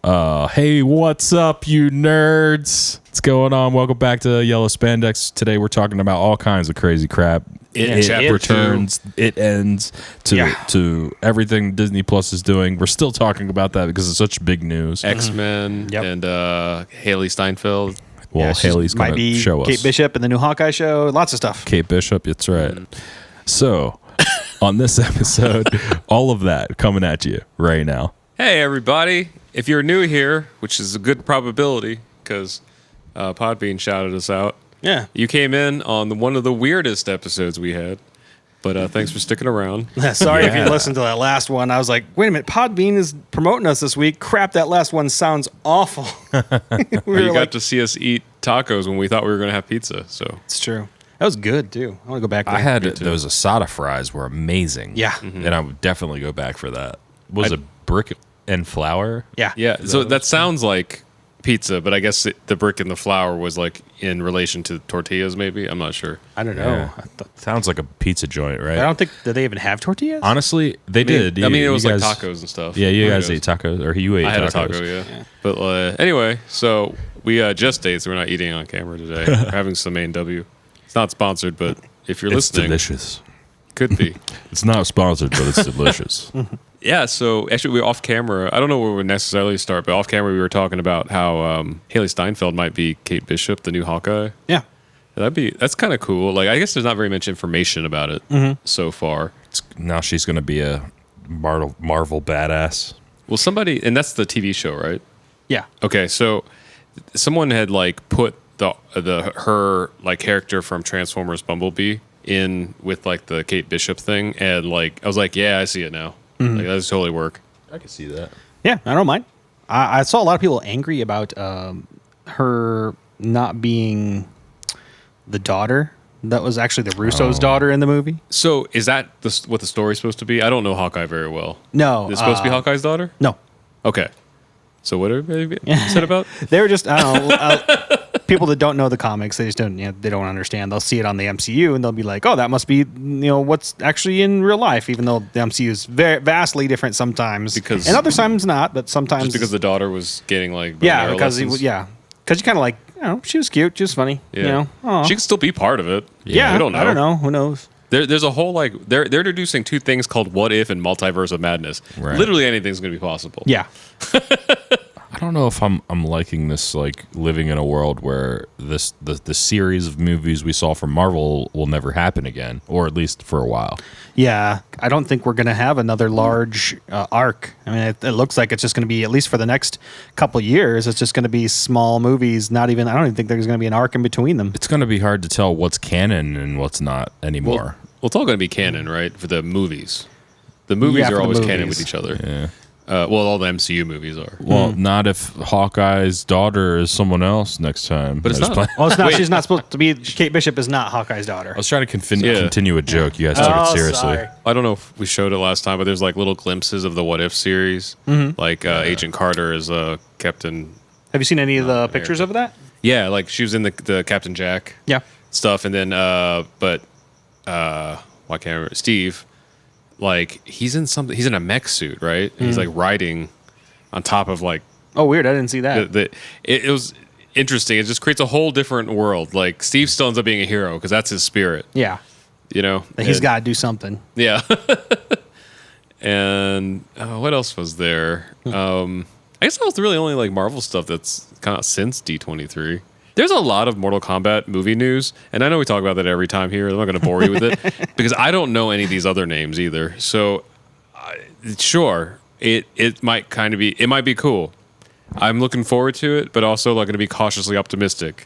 Hey, what's up, you nerds? What's going on? Welcome back to Yellow Spandex. Today we're talking about all kinds of crazy crap. It returns, it ends to everything Disney Plus is doing. We're still talking about that because it's such big news. Xmen and Haley Steinfeld. Well, Haley's going to show us. Kate Bishop in the new Hawkeye show. Lots of stuff. Kate Bishop, that's right. So, on this episode, all of that coming at you right now. Hey, everybody. If you're new here, which is a good probability because Podbean shouted us out. Yeah. You came in on one of the weirdest episodes we had, but thanks for sticking around. Sorry if you listened to that last one. I was like, wait a minute, Podbean is promoting us this week. Crap, that last one sounds awful. You got to see us eat tacos when we thought we were going to have pizza. So it's true. That was good, too. I want to go back there. I had those asada fries were amazing. Yeah. And I would definitely go back for that. Was it brick and flour? Yeah. Yeah, so that sounds like pizza, but I guess the brick and the flour was like in relation to tortillas, maybe. I'm not sure. I don't know. Yeah. Sounds like a pizza joint, right? I don't think, did they even have tortillas? Honestly, they did. I mean, it was like tacos and stuff. Yeah, you guys ate tacos, or you ate tacos. I had a taco, yeah. But anyway, so we just ate, so we're not eating on camera today. We're having some A&W. It's not sponsored, but if you're listening, delicious. Could be. It's not sponsored, but it's delicious. Yeah, so actually, we're off camera. I don't know where we would necessarily start, but off camera, we were talking about how Haley Steinfeld might be Kate Bishop, the new Hawkeye. Yeah. That's kind of cool. Like, I guess there's not very much information about it so far. Now she's going to be a Marvel badass. Well, somebody, and that's the TV show, right? Yeah. Okay, so someone had like put her like character from Transformers Bumblebee in with like the Kate Bishop thing, and like I was like, yeah, I see it now. Like, that does totally work. I can see that. Yeah, I don't mind. I saw a lot of people angry about her not being the daughter. That was actually the Russo's daughter in the movie. So is that what the story's supposed to be? I don't know Hawkeye very well. No. Is it supposed to be Hawkeye's daughter? No. Okay. So what are they said about? They were just, I don't know, people that don't know the comics, they just don't, they don't understand. They'll see it on the MCU and they'll be like, oh, that must be, what's actually in real life, even though the MCU is vastly different sometimes. And other times not, but sometimes. Just because the daughter was getting like, because you kind of like, she was cute, she was funny. Yeah. She could still be part of it. Yeah. We don't know. I don't know. Who knows? There's a whole like they're introducing two things called What If and Multiverse of Madness. Right. Literally anything's going to be possible. Yeah. I don't know if I'm liking this, like living in a world where the series of movies we saw from Marvel will never happen again, or at least for a while. Yeah, I don't think we're going to have another large arc. I mean, it looks like it's just going to be, at least for the next couple years, it's just going to be small movies. I don't even think there's going to be an arc in between them. It's going to be hard to tell what's canon and what's not anymore. Well, it's all going to be canon, right? For the movies. The movies are always canon with each other. Yeah. All the MCU movies are. Well, not if Hawkeye's daughter is someone else next time. But it's not. Well, it's not. She's not supposed to be. Kate Bishop is not Hawkeye's daughter. I was trying to continue a joke. You guys took it seriously. Sorry. I don't know if we showed it last time, but there's like little glimpses of the What If series. Like Agent Carter is Captain. Have you seen any of the pictures of that? Yeah, like she was in the Captain Jack stuff. And then, why can't I remember? Steve. Like he's in a mech suit, right? And he's like riding on top of like. Oh, weird! I didn't see that. It was interesting. It just creates a whole different world. Like Steve still ends up being a hero because that's his spirit. Yeah, he's got to do something. Yeah. And what else was there? I guess that was really only like Marvel stuff that's kind of since D23. There's a lot of Mortal Kombat movie news, and I know we talk about that every time here. I'm not going to bore you with it because I don't know any of these other names either. So, sure, it might kind of be, it might be cool. I'm looking forward to it, but also like going to be cautiously optimistic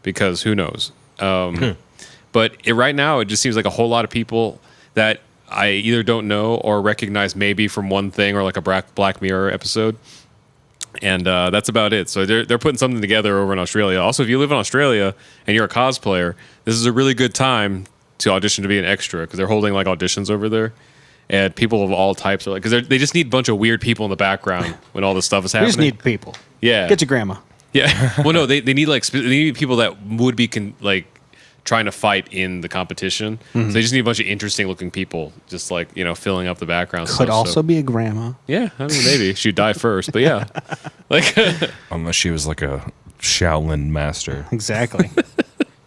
because who knows? But right now, it just seems like a whole lot of people that I either don't know or recognize maybe from one thing or like a Black Mirror episode. And that's about it. So they're putting something together over in Australia. Also, if you live in Australia and you're a cosplayer, this is a really good time to audition to be an extra because they're holding like auditions over there. And people of all types are like, because they just need a bunch of weird people in the background when all this stuff is happening. They just need people. Yeah. Get your grandma. Yeah. Well, no, they need like they need people that would be trying to fight in the competition. So they just need a bunch of interesting looking people, just like, filling up the background. Could also be a grandma. Yeah, I mean, maybe she'd die first, but yeah, like unless she was like a Shaolin master. Exactly.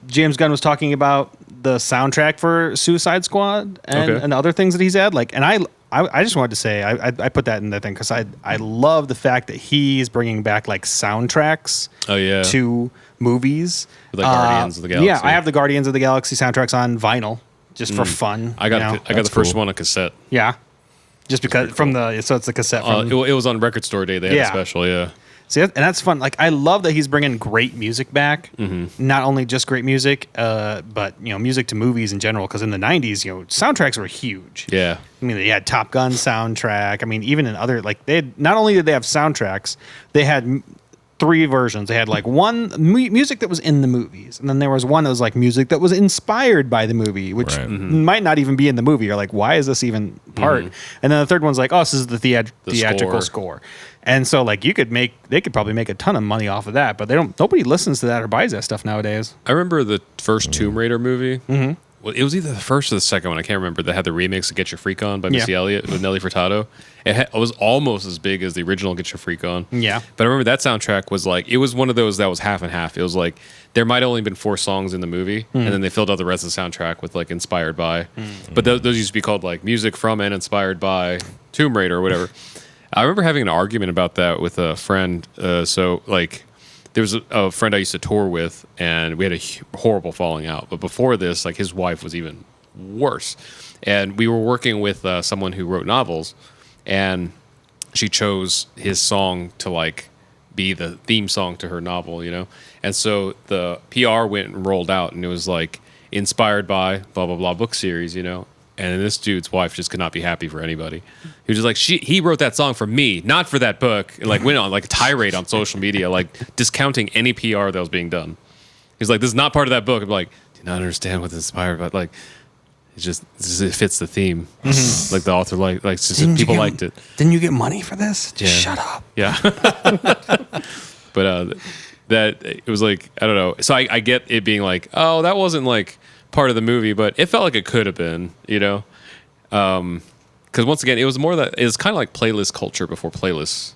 James Gunn was talking about the soundtrack for Suicide Squad and other things that he's had. Like, and I just wanted to say I put that in the thing because I love the fact that he's bringing back like soundtracks. To movies, like Guardians of the Galaxy. Yeah, I have the Guardians of the Galaxy soundtracks on vinyl just for fun. I got the first one on cassette. Yeah, just because so it's the cassette. It was on Record Store Day. They had a special. Yeah. See, and that's fun. Like, I love that he's bringing great music back. Not only just great music, but music to movies in general. Because in the '90s, soundtracks were huge. Yeah, I mean, they had Top Gun soundtrack. I mean, even in other they had, not only did they have soundtracks, they had 3 versions. They had like one music that was in the movies, and then there was one that was like music that was inspired by the movie, which might not even be in the movie. You're like, why is this even part? And then the third one's like, oh, this is the theatrical score. And so like they could probably make a ton of money off of that, but nobody listens to that or buys that stuff nowadays. I remember the first Tomb Raider movie. Well, it was either the first or the second one. I can't remember. That had the remix of Get Your Freak On by Missy Elliott with Nelly Furtado. It was almost as big as the original Get Your Freak On. Yeah. But I remember that soundtrack was like, it was one of those that was half and half. It was like, there might only been 4 songs in the movie, and then they filled out the rest of the soundtrack with like inspired by. But those used to be called like music from and inspired by Tomb Raider or whatever. I remember having an argument about that with a friend. So like, there was a friend I used to tour with, and we had a horrible falling out. But before this, like his wife was even worse. And we were working with someone who wrote novels, and she chose his song to like be the theme song to her novel, And so the PR went and rolled out, and it was like inspired by blah, blah, blah book series, And this dude's wife just could not be happy for anybody. He was just like, he wrote that song for me, not for that book. And like went on like a tirade on social media, like discounting any PR that was being done. He's like, this is not part of that book. I'm like, do you not understand what it's inspired by? Like, it fits the theme. Like the author people liked it. Didn't you get money for this? Just shut up. Yeah. But that it was like, I don't know. So I get it being like, oh, that wasn't like part of the movie, but it felt like it could have been, because once again, it was more that it was kind of like playlist culture before playlists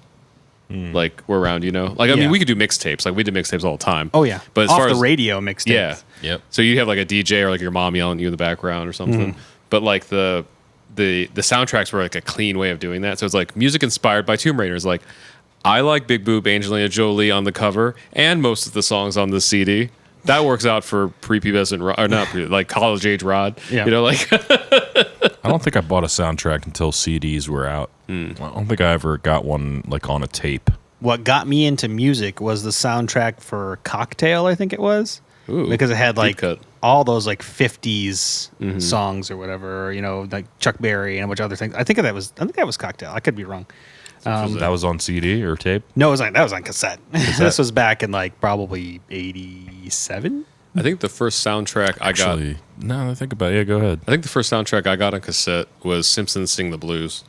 like were around, like I mean, we could do mixtapes, like we did mixtapes all the time. Oh yeah, but as off far the as radio mixtapes. Yeah, yep. So you have like a DJ or like your mom yelling at you in the background or something. But like the soundtracks were like a clean way of doing that. So it's like music inspired by Tomb Raider. It's like, I like Big Boob Angelina Jolie on the cover and most of the songs on the CD. That works out for prepubescent or not like college age Rod. Yeah. Like I don't think I bought a soundtrack until CDs were out. I don't think I ever got one like on a tape. What got me into music was the soundtrack for Cocktail, I think it was. Ooh, because it had like cut. all those like 50s songs or whatever, like Chuck Berry and a bunch of other things. I think that was Cocktail. I could be wrong. That was on CD or tape? No, that was on cassette. This was back in like probably 87. I think the first soundtrack I got. No, I think about it. Yeah, go ahead. I think the first soundtrack I got on cassette was Simpsons Sing the Blues.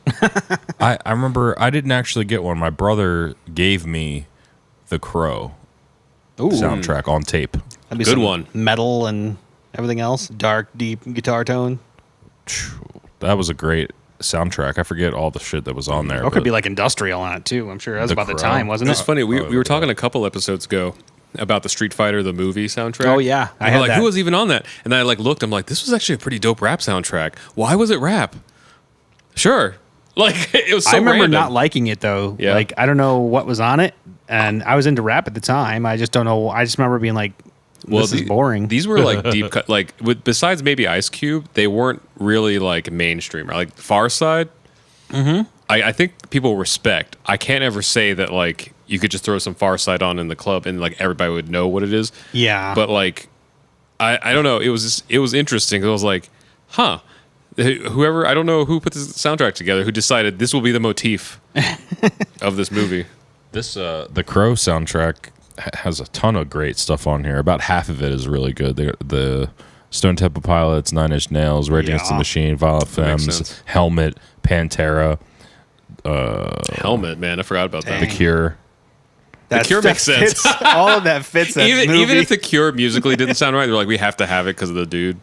I remember I didn't actually get one. My brother gave me The Crow soundtrack on tape. That'd be good one. Metal and everything else. Dark, deep guitar tone. That was a great soundtrack. I forget all the shit that was on there. It could be like industrial on it too. I'm sure that was about the time, wasn't it? It's funny. We were talking a couple episodes ago about the Street Fighter the movie soundtrack. Oh yeah, I had like, who was even on that? And then I like looked. I'm like, this was actually a pretty dope rap soundtrack. Why was it rap? Sure, like it was. So I remember random. not liking it though. Yeah. Like I don't know what was on it, and I was into rap at the time. I just don't know. I just remember being like, this is boring. These were like deep cut. Like besides maybe Ice Cube, they weren't really like mainstream. Like Far Side. I think people respect. I can't ever say that like you could just throw some Far Side on in the club and like everybody would know what it is. Yeah. But like, I don't know. It was interesting. I was like, huh. Whoever, I don't know who put this soundtrack together, who decided this will be the motif of this movie. This the Crow soundtrack has a ton of great stuff on here. About half of it is really good. The Stone Temple Pilots, Nine Inch Nails, Rage Against the Machine, Violent Femmes, Helmet, Pantera. Helmet, man, I forgot about that. The Cure. The Cure makes sense. All of that fits that movie. Even if The Cure musically didn't sound right, they're like, we have to have it because of the dude.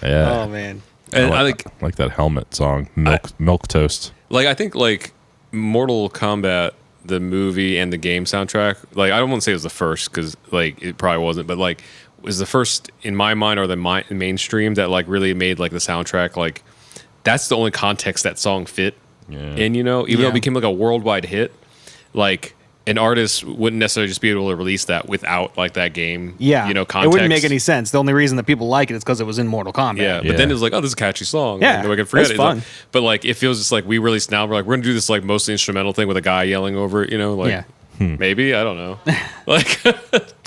Yeah. Oh man. And I like that Helmet song, Milk Toast. Like I think like Mortal Kombat, the movie and the game soundtrack. Like I don't want to say it was the first because like it probably wasn't, but like it was the first in my mind or the mainstream that like really made like the soundtrack like that's the only context that song fit. Yeah. And even though it became like a worldwide hit, like an artist wouldn't necessarily just be able to release that without like that game. Yeah, context. It wouldn't make any sense. The only reason that people like it is because it was in Mortal Kombat. Yeah, but then it was like, oh, this is a catchy song. Yeah, and I can forget it's it. fun. Like, but like, it feels just like we released now. We're like, we're gonna do this like mostly instrumental thing with a guy yelling over it. Like maybe I don't know. Like,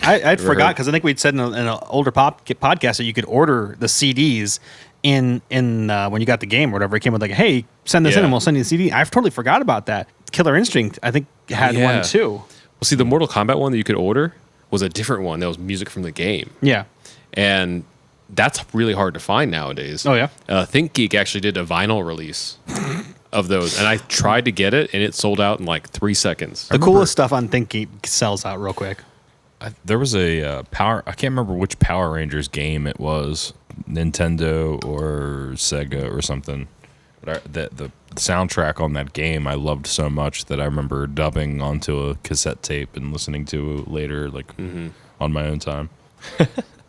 I'd forgot because I think we'd said in an older podcast that you could order the CDs in when you got the game or whatever. It came with like, hey, send this in and we'll send you the CD. I've totally forgot about that. Killer Instinct, I think, had one too. Well, see, the Mortal Kombat one that you could order was a different one. That was music from the game. Yeah. And that's really hard to find nowadays. Oh, yeah? ThinkGeek actually did a vinyl release of those. And I tried to get it, and it sold out in like 3 seconds. The coolest stuff on ThinkGeek sells out real quick. There was a I can't remember which Power Rangers game it was, Nintendo or Sega or something. But the soundtrack on that game I loved so much that I remember dubbing onto a cassette tape and listening to later, like on my own time.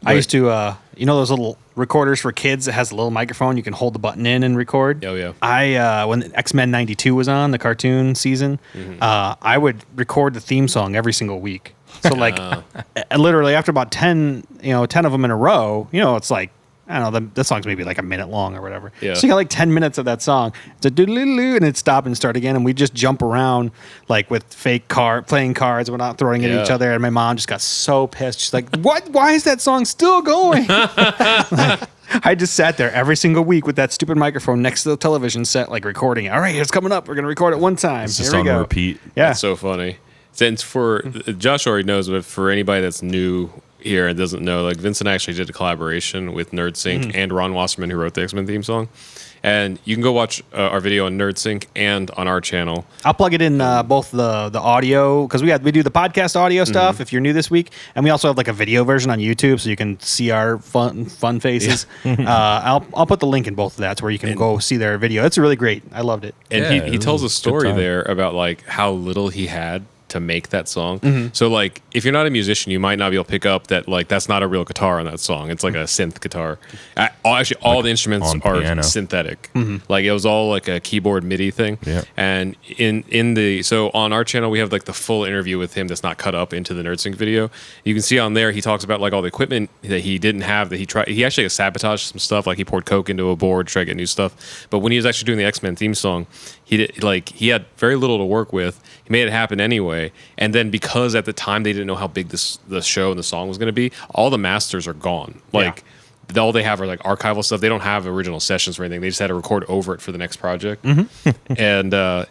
I used to, those little recorders for kids that has a little microphone you can hold the button in and record. Oh yeah. I when Xmen '92 was on the cartoon season, I would record the theme song every single week. So like, literally after about 10 of them in a row, it's like. I don't know, the song's maybe like a minute long or whatever. Yeah. So you got like 10 minutes of that song. It's a doodle-doo, and it'd stop and start again. And we just jump around like with fake playing cards. We're not throwing it at each other. And my mom just got so pissed. She's like, what? Why is that song still going? I just sat there every single week with that stupid microphone next to the television set, like recording it. All right, it's coming up. We're going to record it one time. It's just on repeat. Yeah. That's so funny. Since for Josh already knows, but for anybody that's new here and doesn't know, like Vincent actually did a collaboration with NerdSync and Ron Wasserman, who wrote the Xmen theme song. And you can go watch our video on NerdSync and on our channel. I'll plug it in both the audio because we do the podcast audio stuff if you're new this week, and we also have like a video version on YouTube so you can see our fun faces. I'll put the link in both of that where you can go see their video. It's really great. I loved it. And he tells a story there about like how little he had to make that song. So like if you're not a musician, you might not be able to pick up that like that's not a real guitar on that song. It's like a synth guitar. Actually all the instruments are piano. Synthetic. Like it was all like a keyboard MIDI thing. And so on our channel we have like the full interview with him that's not cut up into the NerdSync video. You can see on there he talks about like all the equipment that he didn't have that he actually sabotaged some stuff, like he poured coke into a board to try to get new stuff. But when he was actually doing the X-Men theme song, he had very little to work with. He made it happen anyway. And then because at the time they didn't know how big the show and the song was going to be, all the masters are gone. Like all they have are like archival stuff. They don't have original sessions or anything. They just had to record over it for the next project. And I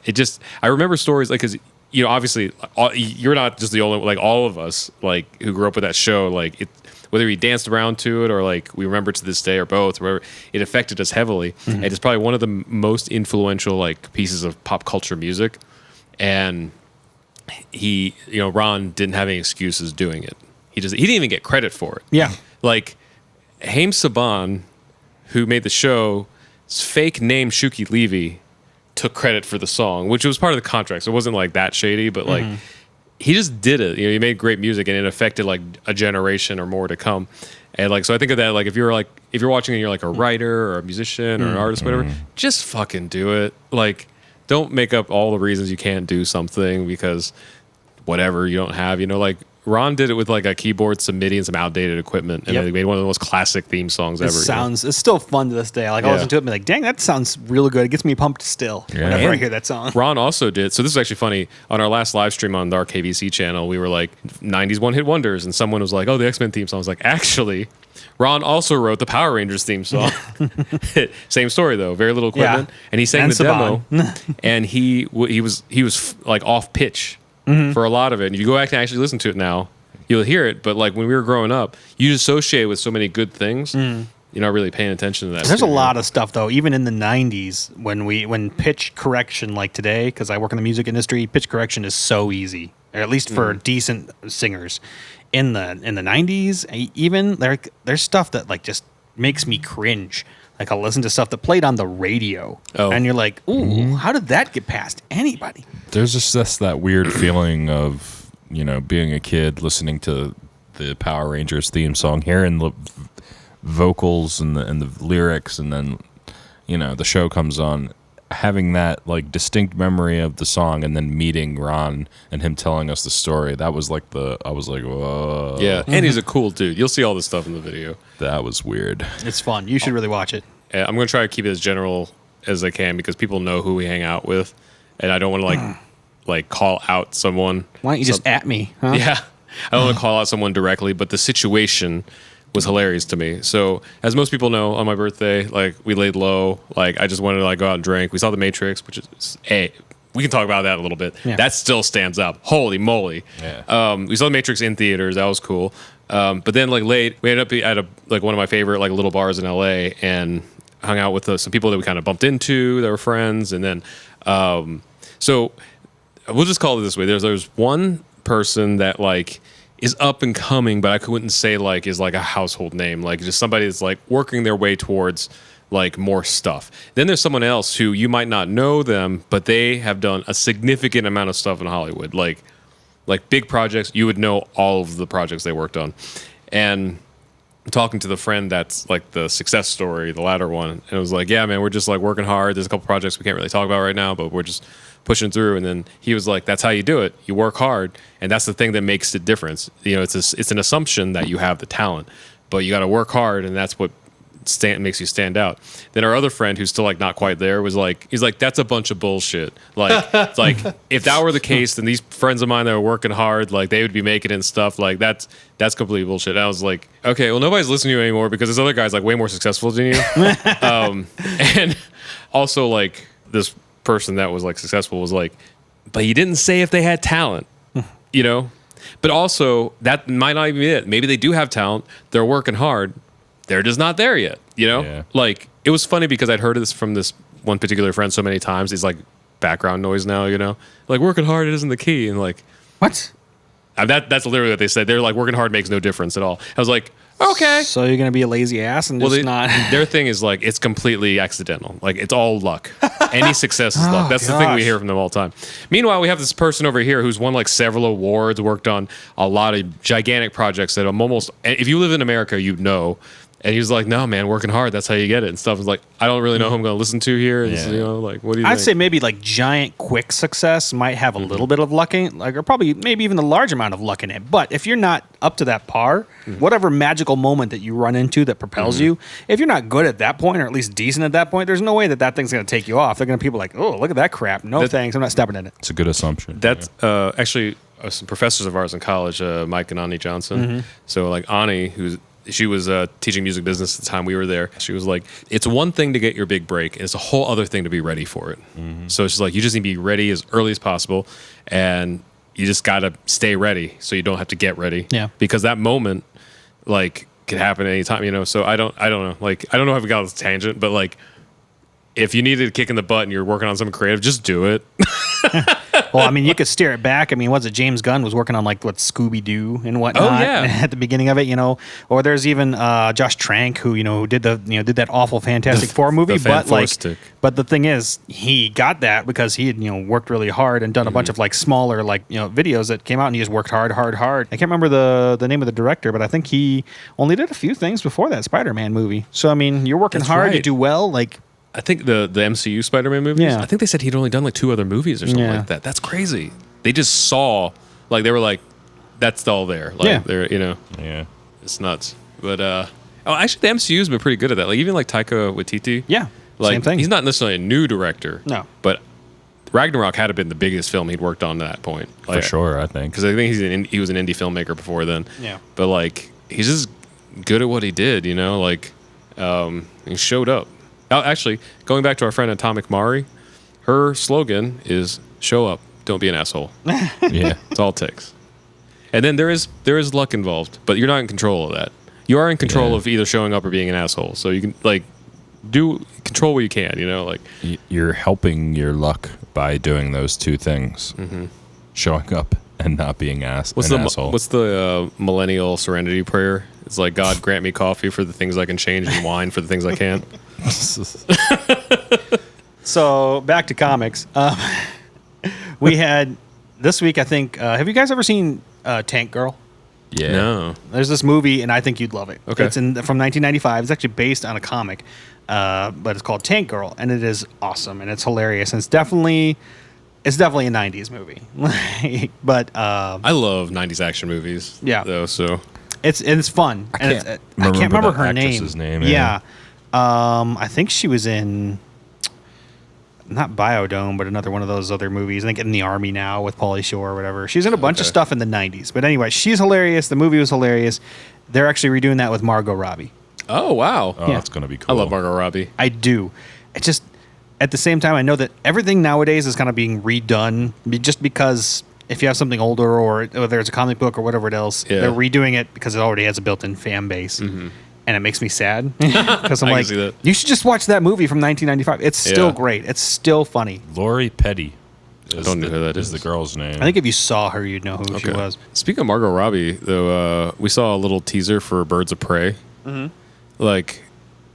remember stories like, because obviously you're not just the only, like all of us like who grew up with that show, like whether we danced around to it or like we remember it to this day or both, or whatever, it affected us heavily. And it's probably one of the most influential like pieces of pop culture music. And Ron didn't have any excuses doing it. He didn't even get credit for it. Yeah. Like Haim Saban, who made the show, fake name Shuki Levy took credit for the song, which was part of the contract. So it wasn't like that shady, but like he just did it. He made great music and it affected like a generation or more to come. And like, so I think of that, like if you're watching and you're like a writer or a musician or an artist, whatever, just fucking do it. Like, don't make up all the reasons you can't do something because whatever you don't have, like Ron did it with like a keyboard, some MIDI, and some outdated equipment, and they made one of the most classic theme songs ever. It's still fun to this day. Like I listen to it and be like, dang, that sounds really good. It gets me pumped still whenever I hear that song. Ron also did, so this is actually funny, on our last live stream on the RKVC channel, we were like 90s one-hit wonders, and someone was like, oh, the X-Men theme song. I was like, actually, Ron also wrote the Power Rangers theme song. Same story though, very little equipment, and he sang the demo, and he was like off pitch for a lot of it. And if you go back and actually listen to it now, you'll hear it. But like when we were growing up, you associate with so many good things you're not really paying attention to that. There's a lot of stuff though, even in the 90s when pitch correction like today, because I work in the music industry, pitch correction is so easy, or at least for decent singers. In the 90s, even there's stuff that like just makes me cringe. Like I'll listen to stuff that played on the radio, and you're like, ooh, how did that get past anybody? There's just that weird feeling of, you know, being a kid listening to the Power Rangers theme song, hearing the vocals and the lyrics, and then, you know, the show comes on, having that like distinct memory of the song, and then meeting Ron and him telling us the story. That was like I was like, whoa. Yeah, and he's a cool dude. You'll see all this stuff in the video. That was weird. It's fun. You should really watch it. I'm going to try to keep it as general as I can because people know who we hang out with, and I don't want to like call out someone. Why don't you just at me? Huh? Yeah, I don't want to call out someone directly, but the situation was hilarious to me. So, as most people know, on my birthday, like we laid low. Like I just wanted to like go out and drink. We saw The Matrix, which is we can talk about that a little bit. Yeah. That still stands up. Holy moly! Yeah. We saw The Matrix in theaters. That was cool. But then like late, we ended up at one of my favorite like little bars in LA and hung out with some people that we kind of bumped into that were friends. And then, so we'll just call it this way. There's one person that like is up and coming, but I wouldn't say like is like a household name, like just somebody that's like working their way towards like more stuff. Then there's someone else who you might not know them, but they have done a significant amount of stuff in Hollywood, like big projects. You would know all of the projects they worked on. And talking to the friend that's like the success story, the latter one, and it was like, yeah, man, we're just like working hard. There's a couple projects we can't really talk about right now, but we're just pushing through. And then he was like, that's how you do it. You work hard, and that's the thing that makes the difference. You know, it's an assumption that you have the talent, but you got to work hard, and that's what makes you stand out. Then our other friend, who's still like not quite there, was like, he's like, that's a bunch of bullshit. Like, it's like if that were the case, then these friends of mine that are working hard, like they would be making it and stuff. Like that's completely bullshit. And I was like, okay, well, nobody's listening to you anymore because this other guy's like way more successful than you. And also like this person that was like successful was like, but he didn't say if they had talent, you know. But also that might not even be it. Maybe they do have talent. They're working hard. They're just not there yet, you know? Yeah. Like, it was funny because I'd heard this from this one particular friend so many times. He's like, background noise now, you know? Like, working hard isn't the key. And like, what? That's literally what they said. They're like, working hard makes no difference at all. I was like, okay. So you're going to be a lazy ass and just not... Their thing is like, it's completely accidental. Like, it's all luck. Any success is luck. That's the thing we hear from them all the time. Meanwhile, we have this person over here who's won like several awards, worked on a lot of gigantic projects that I'm almost... If you live in America, you'd know... And he was like, no, man, working hard, that's how you get it and stuff. I was like, I don't really know who I'm going to listen to here. Yeah. You know, like, what do you think? I'd say maybe like giant, quick success might have a little bit of luck in it, like, or probably maybe even a large amount of luck in it. But if you're not up to that par, whatever magical moment that you run into that propels you, if you're not good at that point, or at least decent at that point, there's no way that thing's going to take you off. They're going to be like, oh, look at that crap. No thanks, I'm not stepping in it. It's a good assumption. That's actually some professors of ours in college, Mike and Ani Johnson. So like Ani, she was teaching music business at the time we were there. She was like, it's one thing to get your big break. It's a whole other thing to be ready for it. So she's like, you just need to be ready as early as possible. And you just got to stay ready so you don't have to get ready. Yeah. Because that moment, like, could happen at any time, you know? So I don't know. Like, I don't know if we got this tangent, but like, if you needed a kick in the butt and you're working on something creative, just do it. Well, I mean, you could steer it back. I mean, was it James Gunn was working on like what Scooby-Doo and whatnot at the beginning of it, you know? Or there's even Josh Trank who did that awful Fantastic Four movie, but the thing is, he got that because he had worked really hard and done a bunch of like smaller like videos that came out, and he just worked hard. I can't remember the name of the director, but I think he only did a few things before that Spider-Man movie. So I mean, you're working hard, you do well, like. I think the MCU Spider-Man movies, I think they said he'd only done like 2 other movies or something like that. That's crazy. They just saw, like, they were like, that's all there. Like, they're, Yeah. It's nuts. But, actually, the MCU's been pretty good at that. Like, even like Taika Waititi. Yeah. Like, same thing. He's not necessarily a new director. No. But Ragnarok had been the biggest film he'd worked on at that point. For Like, sure, I think. Because I think he was an indie filmmaker before then. Yeah. But, like, he's just good at what he did, Like, he showed up. Actually, going back to our friend Atomic Mari, her slogan is "Show up, don't be an asshole." Yeah, it's all it takes. And then there is luck involved, but you're not in control of that. you are in control of either showing up or being an asshole. So you can like control what you can, you know, like you're helping your luck by doing those two things. Showing up and not being an asshole. What's the millennial serenity prayer? It's like, God grant me coffee for the things I can change and wine for the things I can't. So back to comics. We had this week, I think. Have you guys ever seen Tank Girl? Yeah. No. There's this movie, and I think you'd love it. Okay. It's from 1995. It's actually based on a comic, but it's called Tank Girl, and it is awesome and it's hilarious. And it's definitely a 90s movie. But I love 90s action movies. Yeah. Though, so it's fun. I can't remember her name. Yeah. I think she was in not Biodome, but another one of those other movies. I think In the Army Now with Pauly Shore or whatever. She's in a bunch of stuff in the 90s. But anyway, she's hilarious. The movie was hilarious. They're actually redoing that with Margot Robbie. Oh, wow. Oh, that's going to be cool. I love Margot Robbie. I do. It just, at the same time, I know that everything nowadays is kind of being redone just because if you have something older or whether it's a comic book or whatever else, they're redoing it because it already has a built-in fan base. And it makes me sad because I'm like, you should just watch that movie from 1995. It's still great. It's still funny. Lori Petty. I don't know who that is. The girl's name. I think if you saw her, you'd know who she was. Speaking of Margot Robbie, though, we saw a little teaser for Birds of Prey. Like,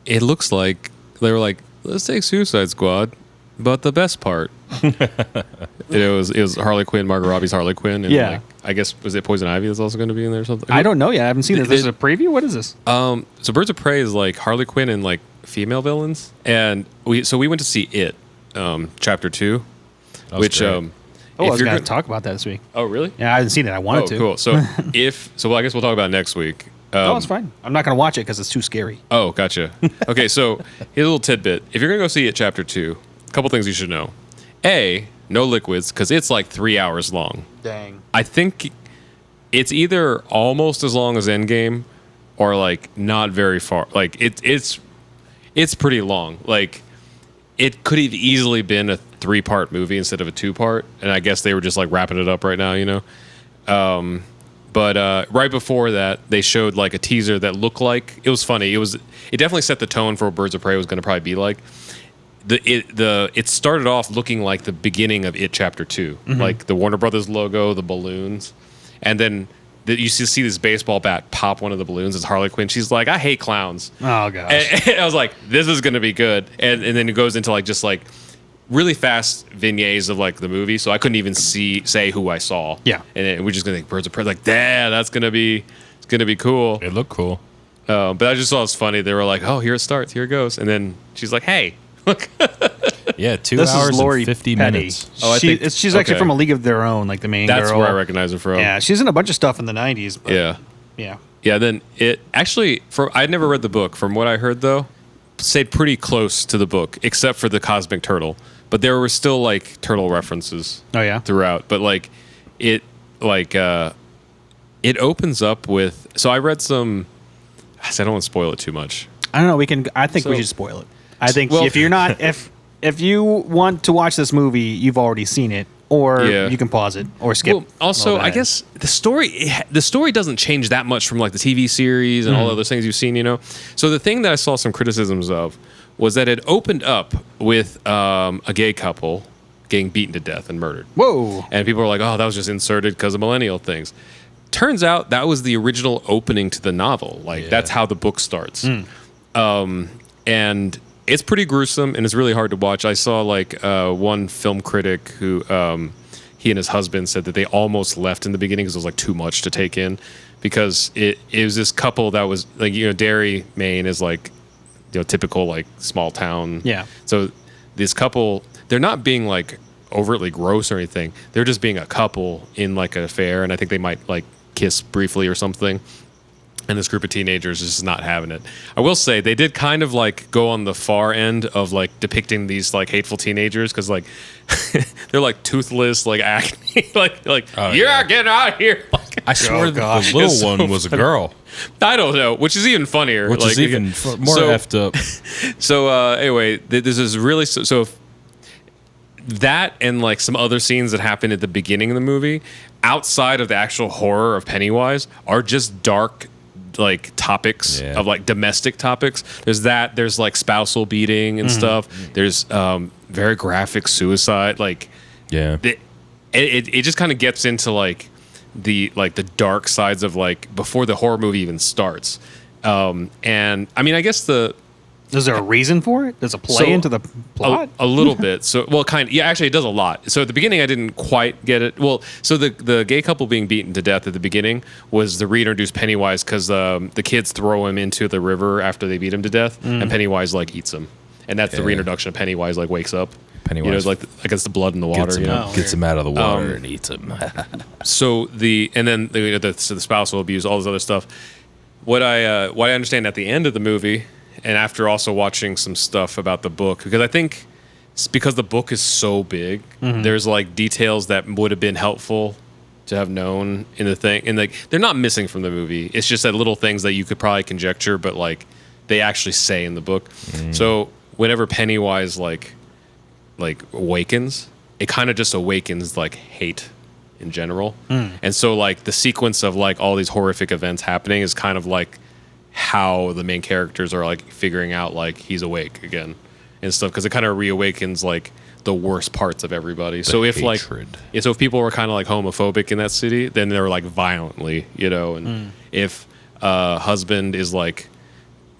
it looks like they were like, let's take Suicide Squad, but the best part. it was Harley Quinn, Margot Robbie's Harley Quinn. And like, I guess, was it Poison Ivy that's also going to be in there or something? I don't know yet. I haven't seen this. This is a preview? What is this? So Birds of Prey is like Harley Quinn and like female villains. And we went to see It, Chapter 2. Which I was going to talk about that this week. Oh, really? Yeah, I haven't seen it. I wanted to. Cool. So I guess we'll talk about it next week. It's fine. I'm not going to watch it because it's too scary. Oh, gotcha. Okay, so here's a little tidbit. If you're going to go see It Chapter 2, a couple things you should know. A, no liquids, because it's like 3 hours long. Dang. I think it's either almost as long as Endgame or like not very far. Like it's pretty long. Like it could have easily been a 3-part movie instead of a 2-part, and I guess they were just like wrapping it up right now, you know. But right before that, they showed like a teaser that looked like it was funny. It definitely set the tone for what Birds of Prey was going to probably be like. It started off looking like the beginning of It Chapter 2, like the Warner Brothers logo, the balloons, and then you see this baseball bat pop one of the balloons. It's Harley Quinn. She's like, I hate clowns. Oh gosh. And I was like, this is going to be good. And then it goes into like just like really fast vignettes of like the movie, so I couldn't even say who I saw. Yeah. And then we're just gonna think Birds of Prey, like, damn, it's gonna be cool. It looked cool. But I just thought it was funny. They were like, oh, here it starts, here it goes, and then she's like, hey, look. Yeah, 2 this hours is Lori and 50 Petty. minutes. Oh, I think she's actually from A League of Their Own, like the main girl. That's where I recognize her from. Yeah, she's in a bunch of stuff in the 90s. But Yeah. Then it actually, I'd never read the book. From what I heard though, stayed pretty close to the book, except for the cosmic turtle. But there were still like turtle references. Oh yeah, throughout. But like it opens up with. So I read some. I don't want to spoil it too much. I don't know. I think we should spoil it. I think if you're not if you want to watch this movie, you've already seen it, or you can pause it or skip. Well, also, I guess the story doesn't change that much from like the TV series and all those things you've seen. You know. So the thing that I saw some criticisms of was that it opened up with a gay couple getting beaten to death and murdered. Whoa. And people were like, oh, that was just inserted because of millennial things. Turns out that was the original opening to the novel. Like, that's how the book starts. And it's pretty gruesome, and it's really hard to watch. I saw, like, one film critic who, he and his husband said that they almost left in the beginning because it was, like, too much to take in. Because it was this couple that was, like, you know, Derry, Maine is, like, you know, typical like small town. Yeah. So this couple, they're not being like overtly gross or anything. They're just being a couple in like an affair, and I think they might like kiss briefly or something. And this group of teenagers is just not having it. I will say they did kind of like go on the far end of like depicting these like hateful teenagers because like they're like toothless, like acne, like getting out of here. Like, I swear the little one was a girl. I don't know, which is even funnier. Which is even more effed up. So anyway, this is really so that and like some other scenes that happen at the beginning of the movie, outside of the actual horror of Pennywise, are just dark, like topics of like domestic topics. There's like spousal beating and stuff. There's very graphic suicide. Like it just kind of gets into like the dark sides of like before the horror movie even starts. And I mean, I guess is there a reason for it? Does it play into the plot? A little bit. So, well, kind of. Yeah, actually, it does a lot. So at the beginning, I didn't quite get it. Well, so the gay couple being beaten to death at the beginning was the reintroduced Pennywise because the kids throw him into the river after they beat him to death, and Pennywise like eats him, and that's the reintroduction of Pennywise like wakes up. Pennywise, like against the blood in the water, gets him out of the water and eats him. So the spousal abuse, all this other stuff. What I understand at the end of the movie. And after also watching some stuff about the book, because I think because the book is so big, there's like details that would have been helpful to have known in the thing, and like they're not missing from the movie. It's just that little things that you could probably conjecture, but like they actually say in the book. So whenever Pennywise like awakens, it kind of just awakens like hate in general, and so like the sequence of like all these horrific events happening is kind of like how the main characters are like figuring out like he's awake again and stuff, because it kind of reawakens like the worst parts of everybody. So if hatred. So if people were kind of like homophobic in that city, then they're like violently, and if husband is like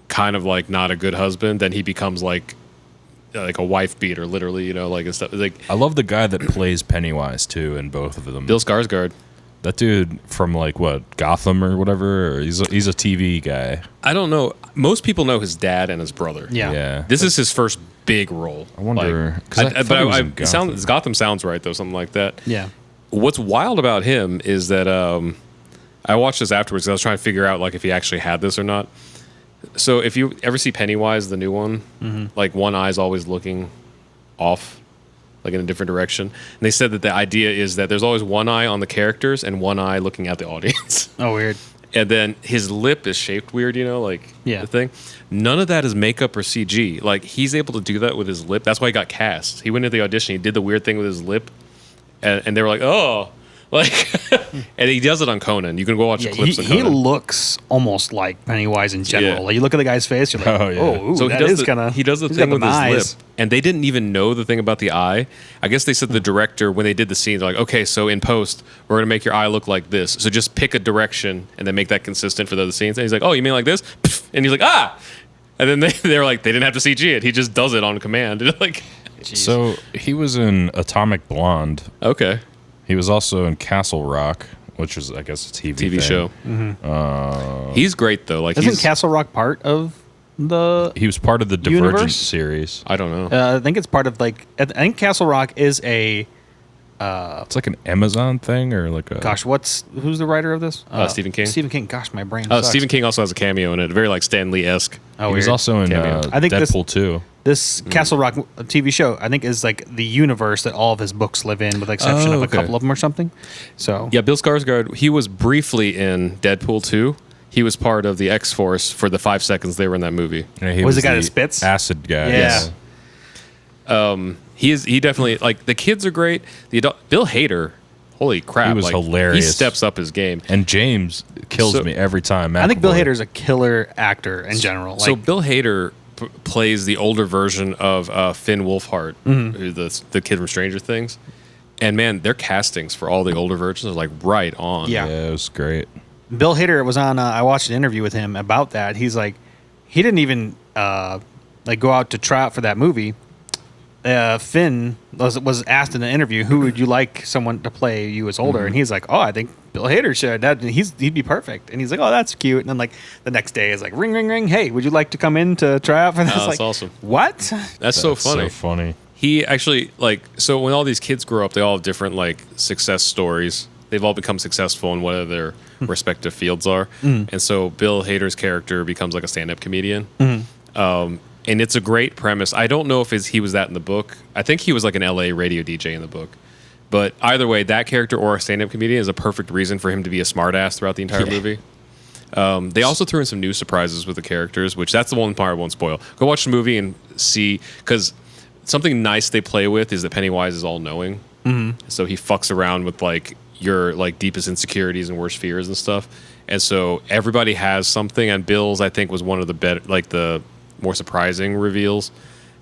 kind of like not a good husband, then he becomes like a wife beater, literally, like and stuff. Like I love the guy that plays Pennywise too in both of them. Bill Skarsgård. That dude from like what, Gotham or whatever, or he's a TV guy. I don't know. Most people know his dad and his brother. Yeah. This is his first big role. I wonder. Gotham sounds right though, something like that. Yeah. What's wild about him is that I watched this afterwards because I was trying to figure out like if he actually had this or not. So if you ever see Pennywise, the new one, like one eye's always looking off. Like in a different direction. And they said that the idea is that there's always one eye on the characters and one eye looking at the audience. Oh, weird. And then his lip is shaped weird, the thing. None of that is makeup or CG. Like, he's able to do that with his lip. That's why he got cast. He went into the audition, he did the weird thing with his lip, and they were like, oh. Like, and he does it on Conan. You can go watch clips of Conan. He looks almost like Pennywise in general. Yeah. Like, you look at the guy's face, you're like, so he does the thing with his lip. And they didn't even know the thing about the eye. I guess they said the director, when they did the scene, they're like, okay, so in post, we're going to make your eye look like this. So just pick a direction and then make that consistent for the other scenes. And he's like, oh, you mean like this? And he's like, ah! And then they were like, they didn't have to CG it. He just does it on command. Like, so he was in Atomic Blonde. Okay. He was also in Castle Rock, which is, I guess, a TV show. He's great though. Like, isn't Castle Rock part of the? He was part of the Divergent universe? Series. I don't know. I think it's part of like. I think Castle Rock is a. It's like an Amazon thing, or like a. Gosh, who's the writer of this? Stephen King. Stephen King. Gosh, my brain. Stephen King also has a cameo in it, very like Stan Lee-esque. Oh, he was also in I think Deadpool 2. This Castle Rock TV show, I think, is like the universe that all of his books live in, with the exception of a couple of them or something. So yeah, Bill Skarsgård, he was briefly in Deadpool 2. He was part of the X-Force for the 5 seconds they were in that movie. Yeah, he was the guy that spits? Acid guy. Yeah. He definitely, like, the kids are great. Bill Hader, holy crap, he was hilarious. He steps up his game. And James kills me every time. I think Bill Hader's a killer actor in general. So Bill Hader plays the older version of Finn Wolfhard, the kid from Stranger Things. And man, their castings for all the older versions are like right on. Yeah, it was great. Bill Hader was on. I watched an interview with him about that. He's like, he didn't even like go out to try out for that movie. Finn was asked in the interview, who would you like someone to play you as older? And he's like, oh, I think Bill Hader should. He'd be perfect. And he's like, oh, that's cute. And then like the next day is like, ring, ring, ring. Hey, would you like to come in to try out for this? That's awesome. What? That's so funny. He actually, like, so when all these kids grow up, they all have different like success stories. They've all become successful in whatever their respective fields are. And so Bill Hader's character becomes like a stand-up comedian. And it's a great premise. I don't know if he was that in the book. I think he was like an LA radio DJ in the book. But either way, that character or a stand-up comedian is a perfect reason for him to be a smartass throughout the entire movie. They also threw in some new surprises with the characters, which that's the one part I won't spoil. Go watch the movie and see, because something nice they play with is that Pennywise is all-knowing. So he fucks around with like, your like deepest insecurities and worst fears and stuff. And so everybody has something, and Bill's, I think, was one of the better, like the more surprising reveals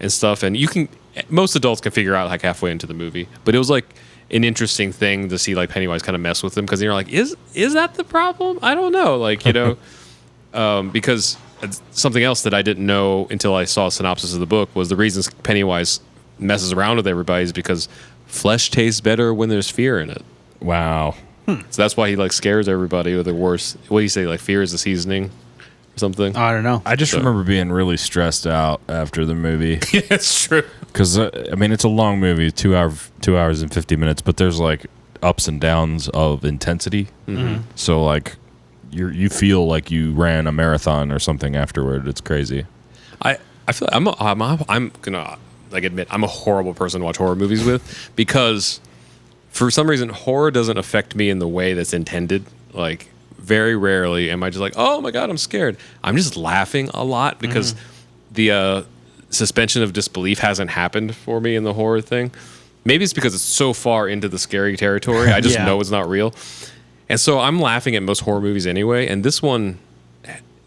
and stuff. And most adults can figure out like halfway into the movie, but it was like an interesting thing to see like Pennywise kind of mess with them, because you're like, is that the problem? I don't know, like, you know, because something else that I didn't know until I saw a synopsis of the book was the reasons Pennywise messes around with everybody is because flesh tastes better when there's fear in it. Wow. So that's why he like scares everybody with the worst. What do you say? Like fear is the seasoning or something? I don't know. I just remember being really stressed out after the movie. Yeah, it's true. Because, I mean, it's a long movie, 2 hours and 50 minutes, but there's like ups and downs of intensity. Mm-hmm. So like you feel like you ran a marathon or something afterward. It's crazy. I feel like I'm gonna like admit I'm a horrible person to watch horror movies with, because for some reason horror doesn't affect me in the way that's intended. Like very rarely am I just like, oh my god, I'm scared. I'm just laughing a lot because the suspension of disbelief hasn't happened for me in the horror thing. Maybe it's because it's so far into the scary territory. I just know it's not real. And so I'm laughing at most horror movies anyway. And this one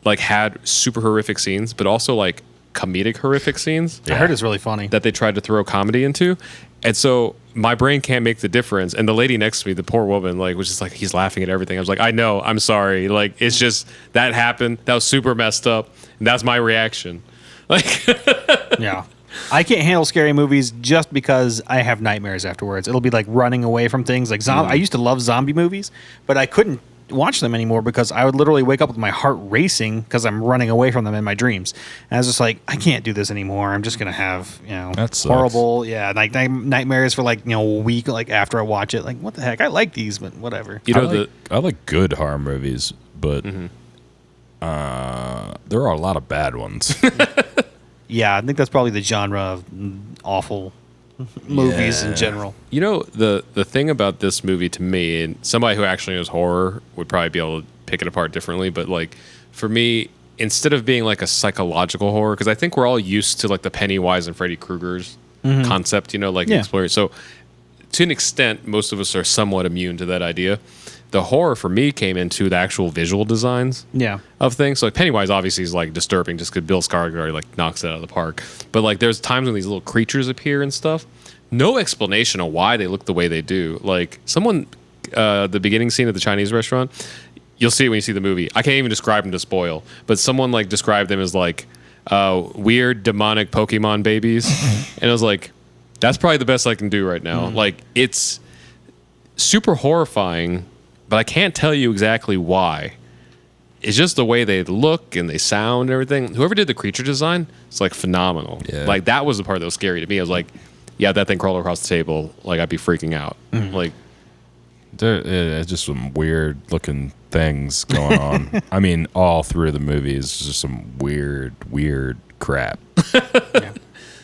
like had super horrific scenes, but also like comedic horrific scenes. I heard it's really funny that they tried to throw comedy into. And so my brain can't make the difference. And the lady next to me, the poor woman, like was just like, he's laughing at everything. I was like, I know, I'm sorry. Like, it's just, that happened. That was super messed up. And that's my reaction. Like, yeah. I can't handle scary movies just because I have nightmares afterwards. It'll be like running away from things. Like I used to love zombie movies, but I couldn't watch them anymore because I would literally wake up with my heart racing because I'm running away from them in my dreams. And I was just like, I can't do this anymore. I'm just gonna have horrible, like nightmares for like a week. Like after I watch it, like what the heck? I like these, but whatever. I like good horror movies, but there are a lot of bad ones. Yeah, I think that's probably the genre of awful movies in general. You know, the thing about this movie to me, and somebody who actually knows horror would probably be able to pick it apart differently, but like for me, instead of being like a psychological horror, because I think we're all used to like the Pennywise and Freddy Krueger's concept, exploring. So to an extent, most of us are somewhat immune to that idea. The horror for me came into the actual visual designs of things. So like Pennywise obviously is like disturbing just because Bill Skarsgård like knocks it out of the park. But like there's times when these little creatures appear and stuff. No explanation of why they look the way they do. Like someone, the beginning scene at the Chinese restaurant, you'll see it when you see the movie. I can't even describe them to spoil, but someone like described them as like weird demonic Pokemon babies. And I was like, that's probably the best I can do right now. Like it's super horrifying, but I can't tell you exactly why. It's just the way they look and they sound and everything. Whoever did the creature design, it's like phenomenal. Yeah. Like that was the part that was scary to me. I was like, yeah, that thing crawled across the table. Like I'd be freaking out. Like there's just some weird looking things going on. I mean, all through the movie is just some weird crap.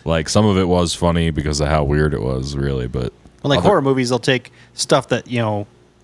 Like some of it was funny because of how weird it was, really. But horror movies, they'll take stuff that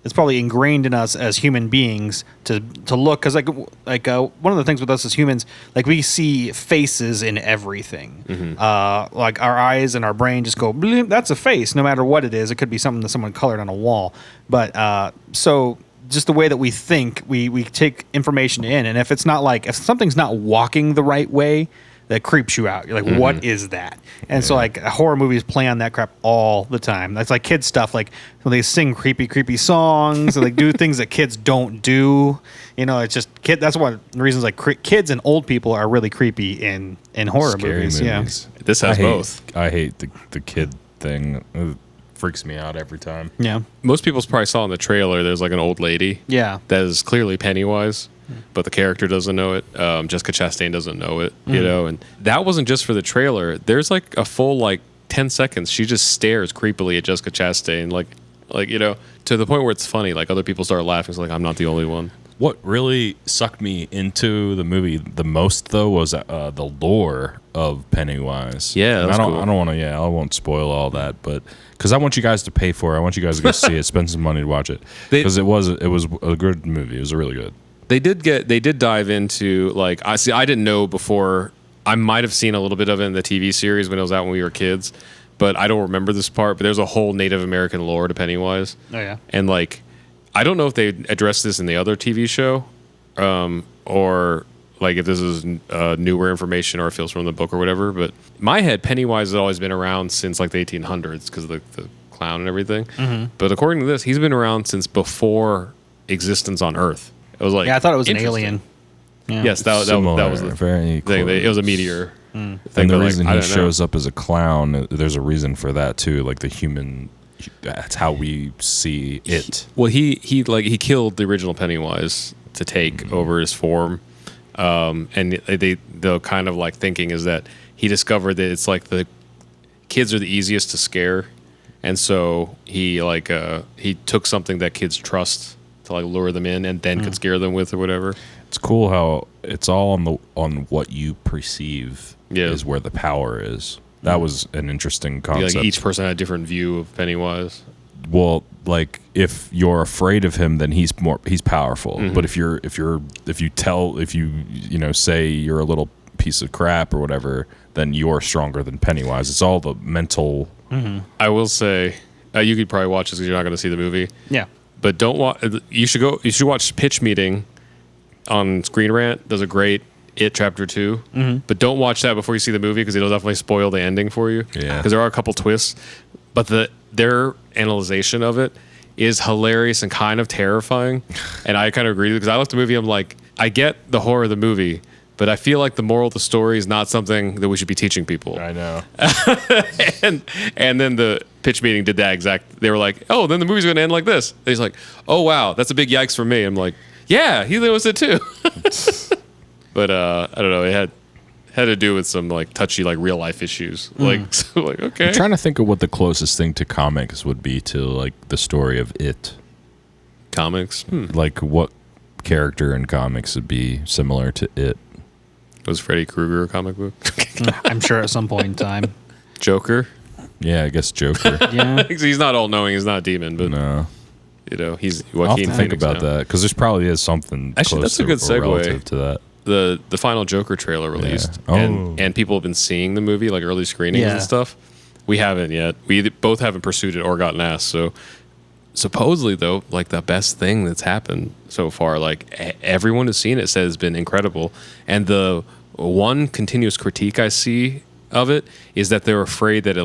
it's probably ingrained in us as human beings to look, because one of the things with us as humans, like we see faces in everything. Like our eyes and our brain just go, bloom, that's a face, no matter what it is. It could be something that someone colored on a wall, but so just the way that we think, we take information in, and if something's not walking the right way, that creeps you out. You're like, what is that? And so like horror movies play on that crap all the time. That's like kids stuff, like when they sing creepy songs and they do things that kids don't do. It's just that's one of the reasons like kids and old people are really creepy in horror movies. Yeah, this has both. I hate the kid thing. It freaks me out every time. Yeah, most people probably saw in the trailer. There's like an old lady. Yeah, that is clearly Pennywise. But the character doesn't know it. Jessica Chastain doesn't know it, and that wasn't just for the trailer. There's like a full 10 seconds. She just stares creepily at Jessica Chastain, like to the point where it's funny. Like other people start laughing. It's like I'm not the only one. What really sucked me into the movie the most, though, was the lore of Pennywise. Yeah, that's cool. I don't want to. Yeah, I won't spoil all that, but because I want you guys to pay for it. I want you guys to go see it, spend some money to watch it, because it was a good movie. It was really good. They did dive into I didn't know before. I might have seen a little bit of it in the TV series when it was out when we were kids, but I don't remember this part. But there's a whole Native American lore to Pennywise. Oh yeah, and I don't know if they addressed this in the other TV show, or like if this is newer information or it feels from the book or whatever. But in my head, Pennywise has always been around since like the 1800s because of the clown and everything. Mm-hmm. But according to this, he's been around since before existence on Earth. It was like, I thought it was an alien. Yeah. Yes, that was the very thing. It was a meteor. And the reason he shows up as a clown, there's a reason for that too. Like the human, that's how we see it. Well, he killed the original Pennywise to take over his form, and the kind of like thinking is that he discovered that it's like the kids are the easiest to scare, and so he took something that kids trust to like lure them in, and then could scare them with or whatever. It's cool how it's all on what you perceive is where the power is. That was an interesting concept. Like each person had a different view of Pennywise. Well, like if you're afraid of him, then he's powerful. Mm-hmm. But if you say you're a little piece of crap or whatever, then you're stronger than Pennywise. It's all the mental. Mm-hmm. I will say, you could probably watch this because you're not going to see the movie. Yeah, but don't watch. You should watch Pitch Meeting on Screen Rant. Does a great It Chapter 2, but don't watch that before you see the movie because it'll definitely spoil the ending for you. Yeah, because there are a couple twists, but their analyzation of it is hilarious and kind of terrifying. And I kind of agree because I left the movie. I'm like, I get the horror of the movie, but I feel like the moral of the story is not something that we should be teaching people. I know. and then the Pitch Meeting did that exact. They were like, oh, then the movie's going to end like this. And he's like, oh wow, that's a big yikes for me. I'm like, yeah, he was it too. But I don't know. It had to do with some like touchy like real life issues. Like, so, like okay. I'm trying to think of what the closest thing to comics would be to like the story of It. Comics, like what character in comics would be similar to It? Was Freddy Krueger a comic book? I'm sure at some point in time. Joker. Yeah, I guess Joker. Yeah, he's not all knowing. He's not a demon, but no. He's Joaquin Phoenix. Think about that because there's probably is something. Actually, that's a good segue relative to that. The final Joker trailer released, and people have been seeing the movie, like early screenings and stuff. We haven't yet. We both haven't pursued it or gotten asked. So supposedly, though, like the best thing that's happened so far, like everyone who's seen it says it's been incredible. And the one continuous critique I see of it is that they're afraid that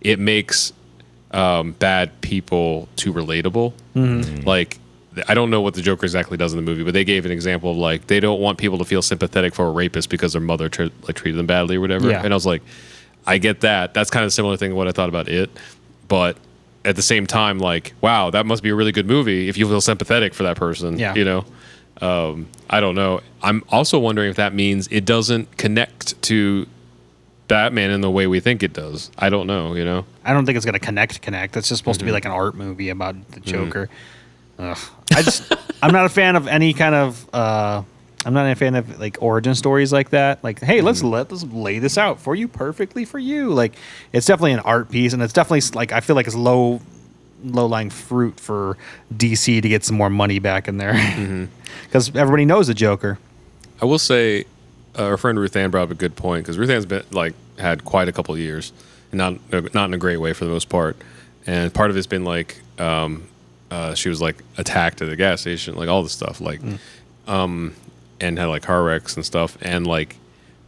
it makes bad people too relatable. Mm-hmm. Like, I don't know what the Joker exactly does in the movie, but they gave an example of like they don't want people to feel sympathetic for a rapist because their mother treated them badly or whatever. Yeah. And I was like, I get that. That's kind of a similar thing to what I thought about It, but at the same time, like, wow, that must be a really good movie if you feel sympathetic for that person. Yeah. I don't know. I'm also wondering if that means it doesn't connect to Batman in the way we think it does. I don't know. I don't think it's going to connect. It's just supposed to be like an art movie about the Joker. I'm not a fan of any kind of I'm not a fan of like origin stories like that. Like, hey, let's lay this out for you perfectly for you. Like, it's definitely an art piece, and it's definitely like I feel like it's low lying fruit for DC to get some more money back in there because everybody knows the Joker. I will say, our friend Ruth Ann brought up a good point because Ruth Ann's been like had quite a couple of years, and not in a great way for the most part, and part of it's been like. She was like attacked at the gas station, like all this stuff, like, and had like car wrecks and stuff. And like,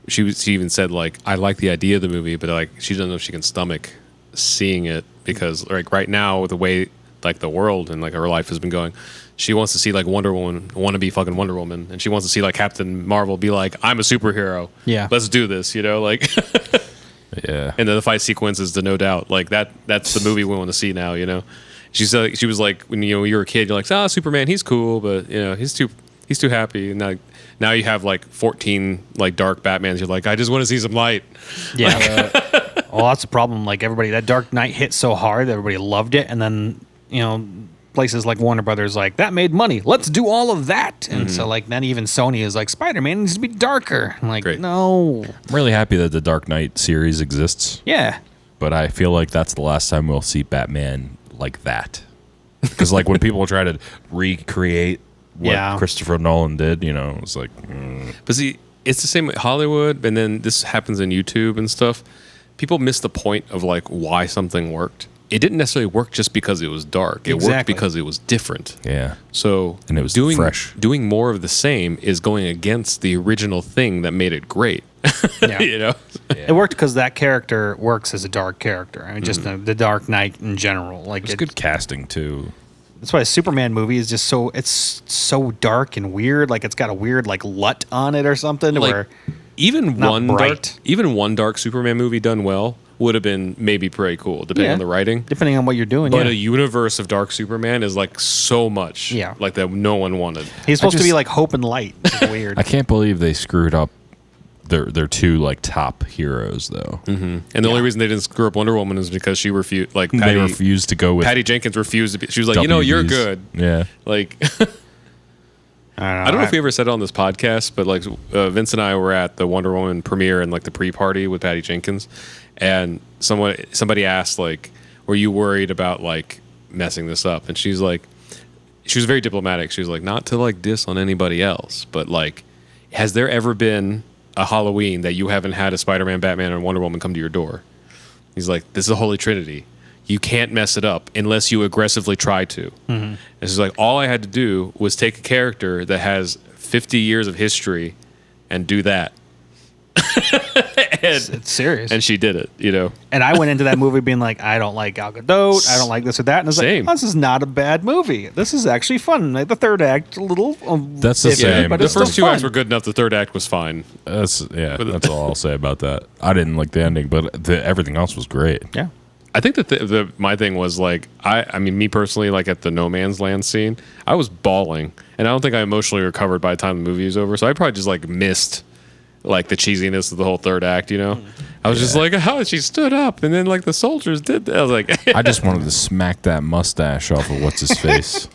she even said like, I like the idea of the movie, but like, she doesn't know if she can stomach seeing it because like right now with the way like the world and like her life has been going, she wants to see like Wonder Woman, want to be fucking Wonder Woman, and she wants to see like Captain Marvel be like, I'm a superhero. Yeah, let's do this, like. Yeah. And then the fight sequences, no doubt, like that's the movie we want to see now, She was like, when you were a kid, you're like, Superman, he's cool, but he's too happy. And now you have like 14 like dark Batmans. You're like, I just want to see some light. Yeah. Well, that's the problem. Like everybody, that Dark Knight hit so hard, that everybody loved it, and then places like Warner Brothers like that made money. Let's do all of that. And so like then even Sony is like, Spider-Man needs to be darker. I'm like, great. No. I'm really happy that the Dark Knight series exists. Yeah. But I feel like that's the last time we'll see Batman like that, because like when people try to recreate what Christopher Nolan did, it's like but see, it's the same with Hollywood, and then this happens in YouTube and stuff. People miss the point of like why something worked. it didn't necessarily work just because it was dark. It worked because it was different. Yeah. So and it was fresh. Doing more of the same is going against the original thing that made it great. Yeah. You know, it worked because that character works as a dark character. I mean, just the Dark Knight in general. Like it's good casting too. That's why a Superman movie is just so dark and weird. Like it's got a weird like LUT on it or something. Like, where even one dark Superman movie done well would have been maybe pretty cool, depending on the writing. Depending on what you're doing. But a universe of dark Superman is like so much like that no one wanted. He's supposed to be like hope and light. It's weird. I can't believe they screwed up their two like top heroes though. Mm-hmm. And the only reason they didn't screw up Wonder Woman is because she refused. Like they refused to go with Patty Jenkins refused to be. She was like, you're good. Yeah. Like I don't know if we ever said it on this podcast, but like Vince and I were at the Wonder Woman premiere and like the pre-party with Patty Jenkins, and somebody asked like, "Were you worried about like messing this up?" And she's like, she was very diplomatic. She was like, "Not to like diss on anybody else, but like, has there ever been a Halloween that you haven't had a Spider-Man, Batman, and Wonder Woman come to your door?" He's like, "This is a holy trinity. You can't mess it up unless you aggressively try to." Mm-hmm. And she's like, all I had to do was take a character that has 50 years of history and do that. It's serious. And she did it, you know. And I went into that movie being like, I don't like Gal Gadot. I don't like this or that. And I was like, this is not a bad movie. This is actually fun. Like the third act, a little. That's the same. But the first two acts were good enough. The third act was fine. That's all I'll say about that. I didn't like the ending, but everything else was great. Yeah. I think that my thing was like, I mean, me personally, like at the No Man's Land scene, I was bawling, and I don't think I emotionally recovered by the time the movie was over. So I probably just like missed like the cheesiness of the whole third act. You know, I was just like, how she stood up, and then like the soldiers did that. I was like, I just wanted to smack that mustache off of what's his face.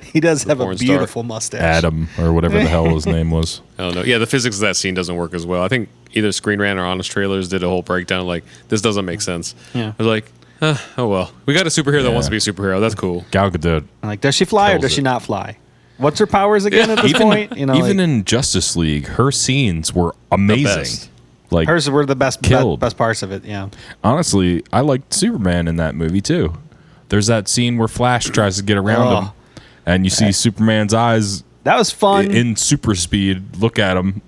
He does have a beautiful mustache. Adam, or whatever the hell his name was. I don't know. Yeah, the physics of that scene doesn't work as well. I think either Screen Rant or Honest Trailers did a whole breakdown like, this doesn't make sense. Yeah. I was like, oh well. We got a superhero that wants to be a superhero. That's cool. Gal Gadot. Like, does she fly or does she not fly? What's her powers again at this point? You know, even in Justice League, her scenes were amazing. Like hers were the best parts of it. Yeah. Honestly, I liked Superman in that movie too. There's that scene where Flash tries to get around him, and you see Superman's eyes. That was fun. In super speed, look at him.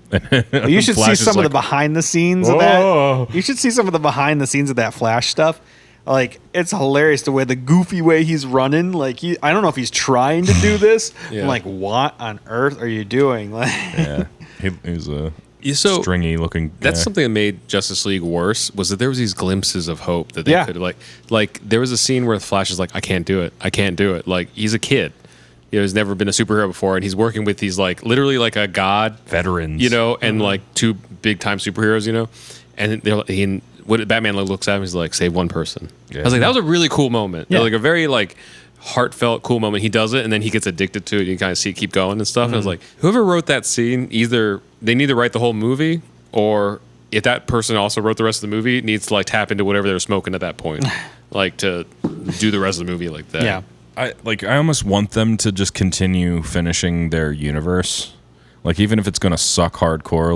You should see some of the behind the scenes of that. You should see some of the behind the scenes of that Flash stuff. Like, it's hilarious the goofy way he's running. Like, I don't know if he's trying to do this. I'm like, what on earth are you doing? Like, he was a stringy looking guy. That's something that made Justice League worse, was that there was these glimpses of hope that they could like there was a scene where the Flash is like, I can't do it. Like, he's a kid. You know, he's never been a superhero before, and he's working with these like literally like a god veterans, you know, and like two big time superheroes, you know, and what Batman looks at him, he's like, save one person. I was like, that was a really cool moment. Like a very like heartfelt, cool moment. He does it, and then he gets addicted to it. You kind of see it keep going and stuff. And I was like, whoever wrote that scene, either they need to write the whole movie, or if that person also wrote the rest of the movie, needs to like tap into whatever they were smoking at that point, like to do the rest of the movie like that. Yeah. I almost want them to just continue finishing their universe, like even if it's gonna suck hardcore,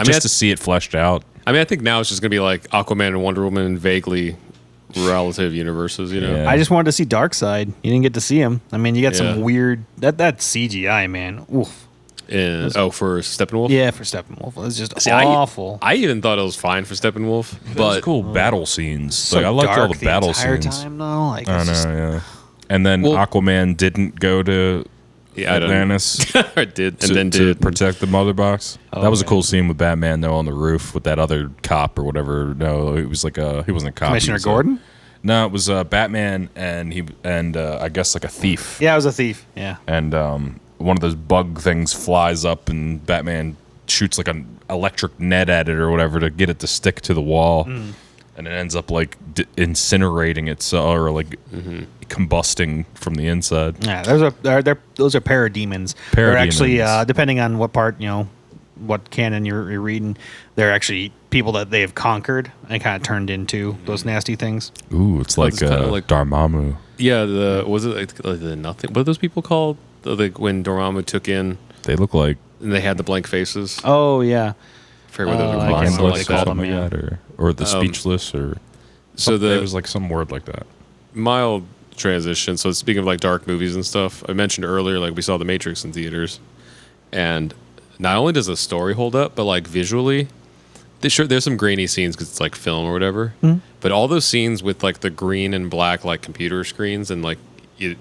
just to see it fleshed out. I mean, I think now it's just gonna be like Aquaman and Wonder Woman in vaguely relative universes, you know. Yeah. I just wanted to see Darkseid. You didn't get to see him. I mean, you got some weird that CGI, man. Oof. For Steppenwolf? Yeah, for Steppenwolf. It was just awful. I even thought it was fine for Steppenwolf. But it was cool battle scenes. Like, I liked all the battle scenes. Time, though. Like, I know, yeah. And then Aquaman didn't go to Atlantis. Or did, and then did. Protect the mother box. That was a cool scene with Batman, though, on the roof with that other cop or whatever. No, it was like he wasn't a cop. Commissioner Gordon? No, it was Batman and I guess like a thief. Yeah, it was a thief. Yeah. And one of those bug things flies up, and Batman shoots like an electric net at it or whatever to get it to stick to the wall, and it ends up like incinerating itself or like combusting from the inside. Yeah, those are parademons. They're actually depending on what part, you know, what canon you're reading, they're actually people that they have conquered and kind of turned into those nasty things. Ooh, it's like Dormammu. Yeah, was it like the nothing? What are those people called? Like when Dormammu took in, they look like, and they had the blank faces. Oh yeah, I forget what those are called. Like that, or the speechless, or So it was like some word like that. Mild transition. So speaking of like dark movies and stuff, I mentioned earlier, like we saw The Matrix in theaters, and not only does the story hold up, but like visually, there's some grainy scenes because it's like film or whatever. But all those scenes with like the green and black like computer screens and like you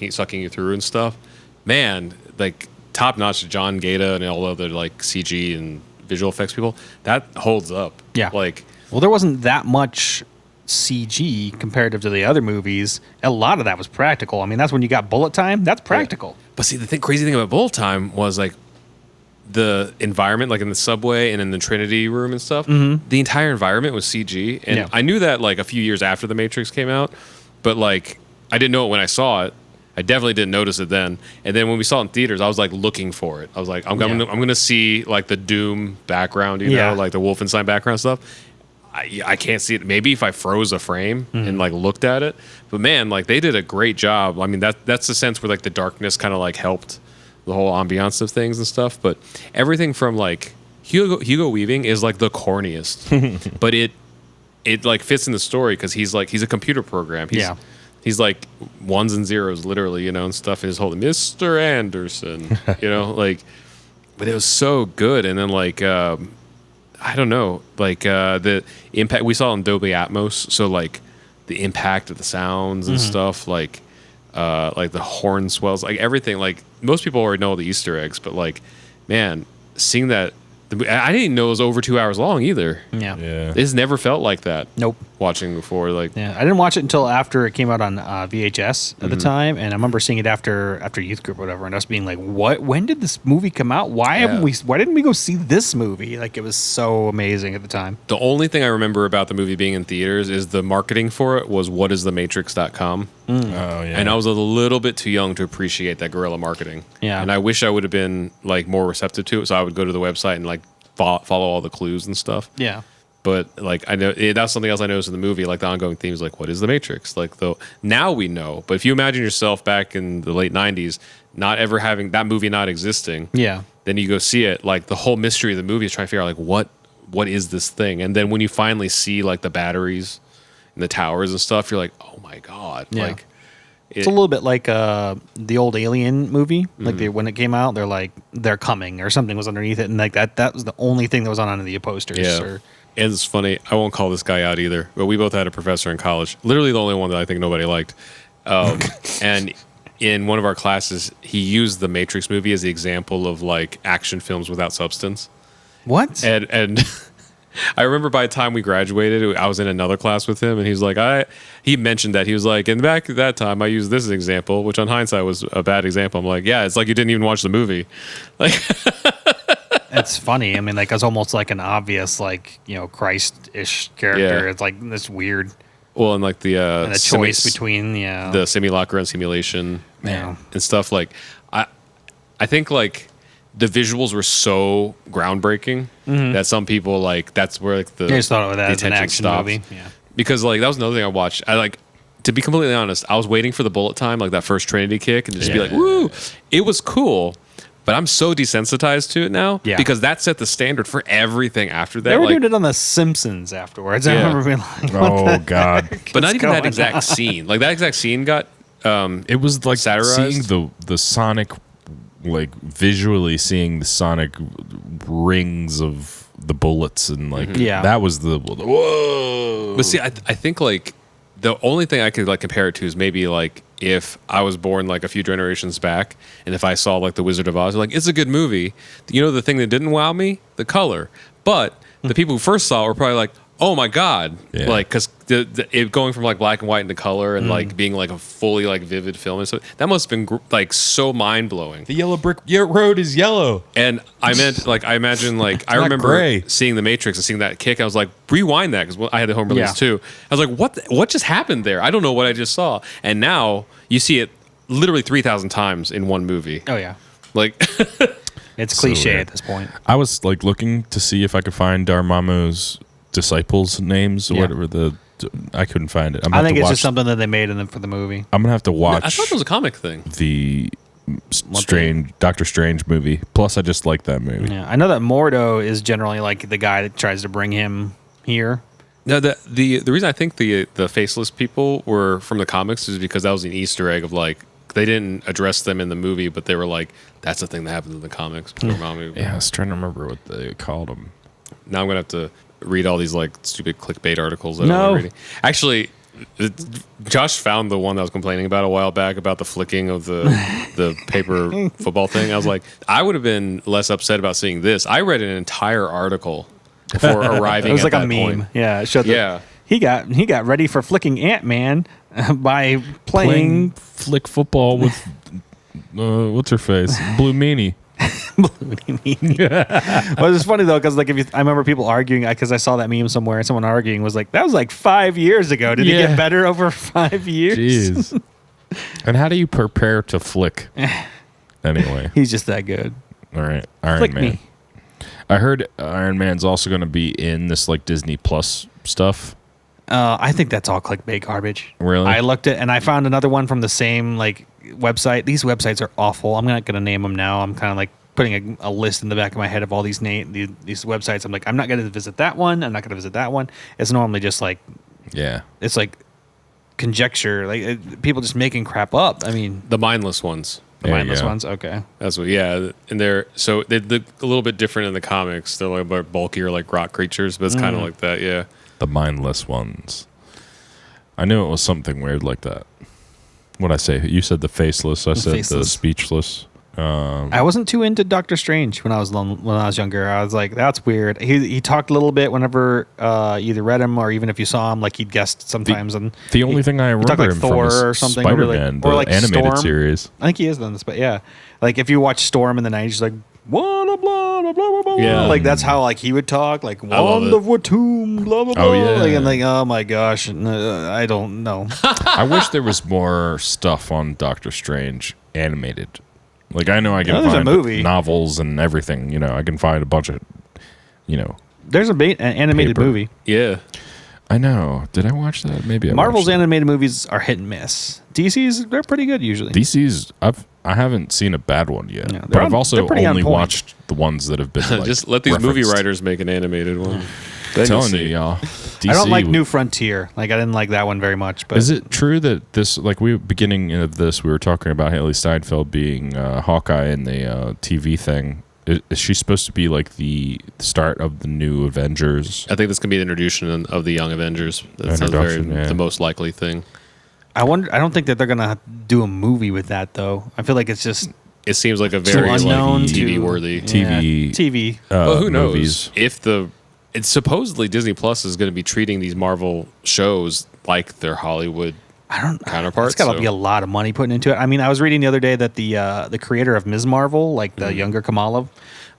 sucking you through and stuff, man, like top notch. John Gaeta and all other like CG and visual effects people, that holds up. Yeah. Like, well, there wasn't that much CG comparative to the other movies. A lot of that was practical. I mean, that's when you got bullet time. That's practical. Yeah. But see, the crazy thing about bullet time was like the environment, like in the subway and in the Trinity room and stuff. The entire environment was CG, and I knew that like a few years after The Matrix came out, but like I didn't know it when I saw it. I definitely didn't notice it then. And then when we saw it in theaters, I was like looking for it. I was like, I'm gonna see like the Doom background, you know, like the Wolfenstein background stuff. I can't see it. Maybe if I froze a frame and like looked at it, but man, like they did a great job. I mean, that's the sense where like the darkness kind of like helped the whole ambiance of things and stuff. But everything from like Hugo Weaving is like the corniest, but it like fits in the story because he's a computer program. He's like ones and zeros, literally, you know, and stuff. And his whole Mr. Anderson, you know, like, but it was so good. And then like, I don't know, like the impact we saw in Dolby Atmos. So like the impact of the sounds and stuff, like the horn swells, like everything. Like most people already know all the Easter eggs, but like, man, seeing that, I didn't know it was over 2 hours long either. Yeah. It's never felt like that. Nope. Watching before, like, yeah, I didn't watch it until after it came out on VHS at the time, and I remember seeing it after youth group or whatever, and us being like, "What? When did this movie come out? Why didn't we go see this movie?" Like it was so amazing at the time. The only thing I remember about the movie being in theaters is the marketing for it was whatisthematrix.com. Oh yeah. And I was a little bit too young to appreciate that guerrilla marketing. Yeah. And I wish I would have been like more receptive to it, so I would go to the website and like follow all the clues and stuff. Yeah. But like I know that's something else I noticed in the movie. Like the ongoing theme is like, what is the Matrix? Like now we know. But if you imagine yourself back in the late '90s, not ever having that movie not existing, then you go see it. Like the whole mystery of the movie is trying to figure out like what is this thing? And then when you finally see like the batteries and the towers and stuff, you're like, oh my god, like. It's a little bit like the old Alien movie. Like when it came out, they're like, they're coming or something was underneath it. And like that was the only thing that was on any of the posters. Yeah. And it's funny. I won't call this guy out either, but we both had a professor in college. Literally the only one that I think nobody liked. And in one of our classes, he used the Matrix movie as the example of like action films without substance. What? And I remember by the time we graduated, I was in another class with him, and he was like, he mentioned that he was like, and back at that time, I used this example, which on hindsight was a bad example. I'm like, yeah, it's like you didn't even watch the movie. Like, it's funny. I mean, like it's almost like an obvious, like Christ-ish character. It's like this weird. Well, and like the choice between the simulacra and simulation and stuff. Like, I think like. The visuals were so groundbreaking that some people like that's where like the just thought of that as an attention action stopped. movie. Yeah. Because like that was another thing I watched. I like to be completely honest, I was waiting for the bullet time, like that first Trinity kick, and just be like, woo! It was cool, but I'm so desensitized to it now because that set the standard for everything after that. They were like, doing it on The Simpsons afterwards. I remember being like, oh god! But not even that exact scene. Like that exact scene got it was like satirized. Seeing the Sonic. Like visually seeing the sonic rings of the bullets and like that was the whoa. But see, I think like the only thing I could like compare it to is maybe like if I was born like a few generations back and if I saw like The Wizard of Oz, like it's a good movie. You know the thing that didn't wow me? The color. But the people who first saw it were probably like, oh my god, like because it going from like black and white into color and like being like a fully like vivid film and so that must have been like so mind blowing. The yellow brick road is yellow, and I imagine like I remember seeing The Matrix and seeing that kick. I was like, rewind that because I had the home release too. I was like, what just happened there? I don't know what I just saw. And now you see it literally 3,000 times in one movie. Oh yeah, like. It's cliche at this point. I was like looking to see if I could find Dormammu's disciples' names or whatever. I couldn't find it. I think it's just something that they made for the movie. I'm gonna have to watch. I thought it was a comic thing. The Doctor Strange movie. Plus, I just like that movie. Yeah, I know that Mordo is generally like the guy that tries to bring him here. No, the reason I think the faceless people were from the comics is because that was an Easter egg of like they didn't address them in the movie, but they were like, that's the thing that happens in the comics. Yeah, I was trying to remember what they called them. Now I'm gonna have to read all these like stupid clickbait articles that I'm reading. Actually, Josh found the one that I was complaining about a while back about the flicking of the paper football thing. I was like, I would have been less upset about seeing this. I read an entire article before arriving. It was at like that a meme. point. Yeah, it showed Yeah. He got ready for flicking Ant-Man by playing flick football with what's her face, Blue Meanie. Well, it's funny though because like I remember people arguing because I saw that meme somewhere and someone arguing was like that was like 5 years ago. Did it get better over 5 years? Jeez. And how do you prepare to flick? Anyway, He's just that good. all right, Iron Flick Man. me. I heard Iron Man's also going to be in this like Disney Plus stuff. I think that's all clickbait garbage. Really? I looked at and I found another one from the same like website. These websites are awful. I'm not going to name them now. I'm kind of like putting a list in the back of my head of all these these websites. I'm like, I'm not going to visit that one. I'm not going to visit that one. It's normally just like, it's like conjecture, like people just making crap up. I mean, The mindless ones. the mindless ones. Okay. That's what, and they're a little bit different in the comics. They're like more bulkier, like rock creatures, but it's kind of like that, yeah. The mindless ones. I knew it was something weird like that. What'd I say? You said the faceless. I said the speechless. I wasn't too into Doctor Strange when I was younger. I was like, that's weird. He talked a little bit whenever you either read him or even if you saw him, like he'd guest sometimes. The only thing I remember like him Thor from or is something, Spider-Man, or like the animated Storm. series. I think he is done this, but yeah, like if you watch Storm in the '90s, like blah blah blah blah blah blah. Yeah. Like that's how like he would talk, like love Wand of Watum, blah blah blah. Oh, yeah. Like, and like, oh my gosh, I don't know. I wish there was more stuff on Doctor Strange animated. Like I know I can there's a find movie. novels and everything. You know, I can find a bunch of, There's an animated Paper. movie. Yeah. I know. Did I watch that? Maybe I Marvel's watched it. animated movies are hit and miss. DC's, they're pretty good usually. DC's, I haven't seen a bad one yet, Yeah, but they're I've also they're pretty on only point. watched the ones that have been like, Just let these movie referenced. writers make an animated one. I'm telling you, y'all. DC, I don't like New Frontier. Like I didn't like that one very much. But Is it true that this, like beginning of this, we were talking about Haley Steinfeld being Hawkeye in the TV thing. Is she supposed to be like the start of the new Avengers? I think this can be the introduction of the Young Avengers. That sounds the most likely thing. I don't think that they're gonna do a movie with that though. I feel like it's just It seems like a very unknown like, to- TV worthy. TV. But who knows? Movies. If it's supposedly Disney Plus is going to be treating these Marvel shows like their Hollywood counterparts. It's got to be a lot of money putting into it. I mean, I was reading the other day that the creator of Ms. Marvel, like the younger Kamala,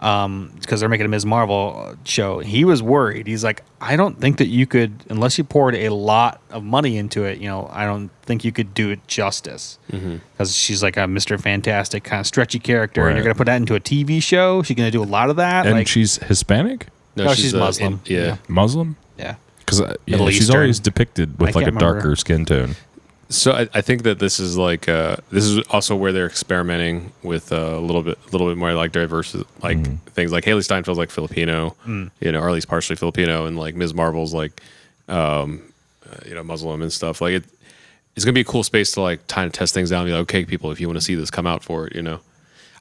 because they're making a Ms. Marvel show, he was worried. He's like, I don't think that you could, unless you poured a lot of money into it, I don't think you could do it justice. Because she's like a Mr. Fantastic kind of stretchy character, and you're going to put that into a TV show. She's going to do a lot of that. And she's Hispanic? No, she's Muslim. Yeah. Muslim? Yeah. Because Middle she's Eastern. always depicted with I like a can't remember. darker skin tone. So I think that this is like this is also where they're experimenting with a little bit more like diverse things. Like Haley Steinfeld's like Filipino, or at least partially Filipino, and like Ms. Marvel's like Muslim and stuff. Like it's gonna be a cool space to like kind of test things out and be like, okay, people, if you want to see this, come out for it.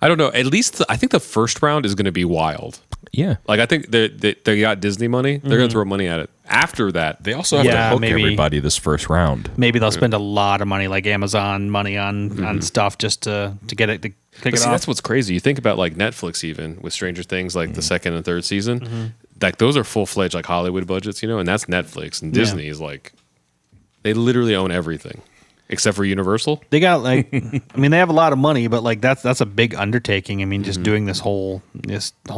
I don't know. At least I think the first round is gonna be wild. Yeah. Like I think they got Disney money. They're gonna throw money at it. After that, They also have to hook maybe. everybody this first round. Maybe they'll spend a lot of money, like Amazon money on stuff just to get it to kick it see, off. that's what's crazy. You think about like Netflix, even with Stranger Things, like the second and third season, like those are full fledged like Hollywood budgets, and that's Netflix. And Disney is like, they literally own everything except for Universal. They got like, I mean, they have a lot of money, but like that's a big undertaking. I mean, just doing this whole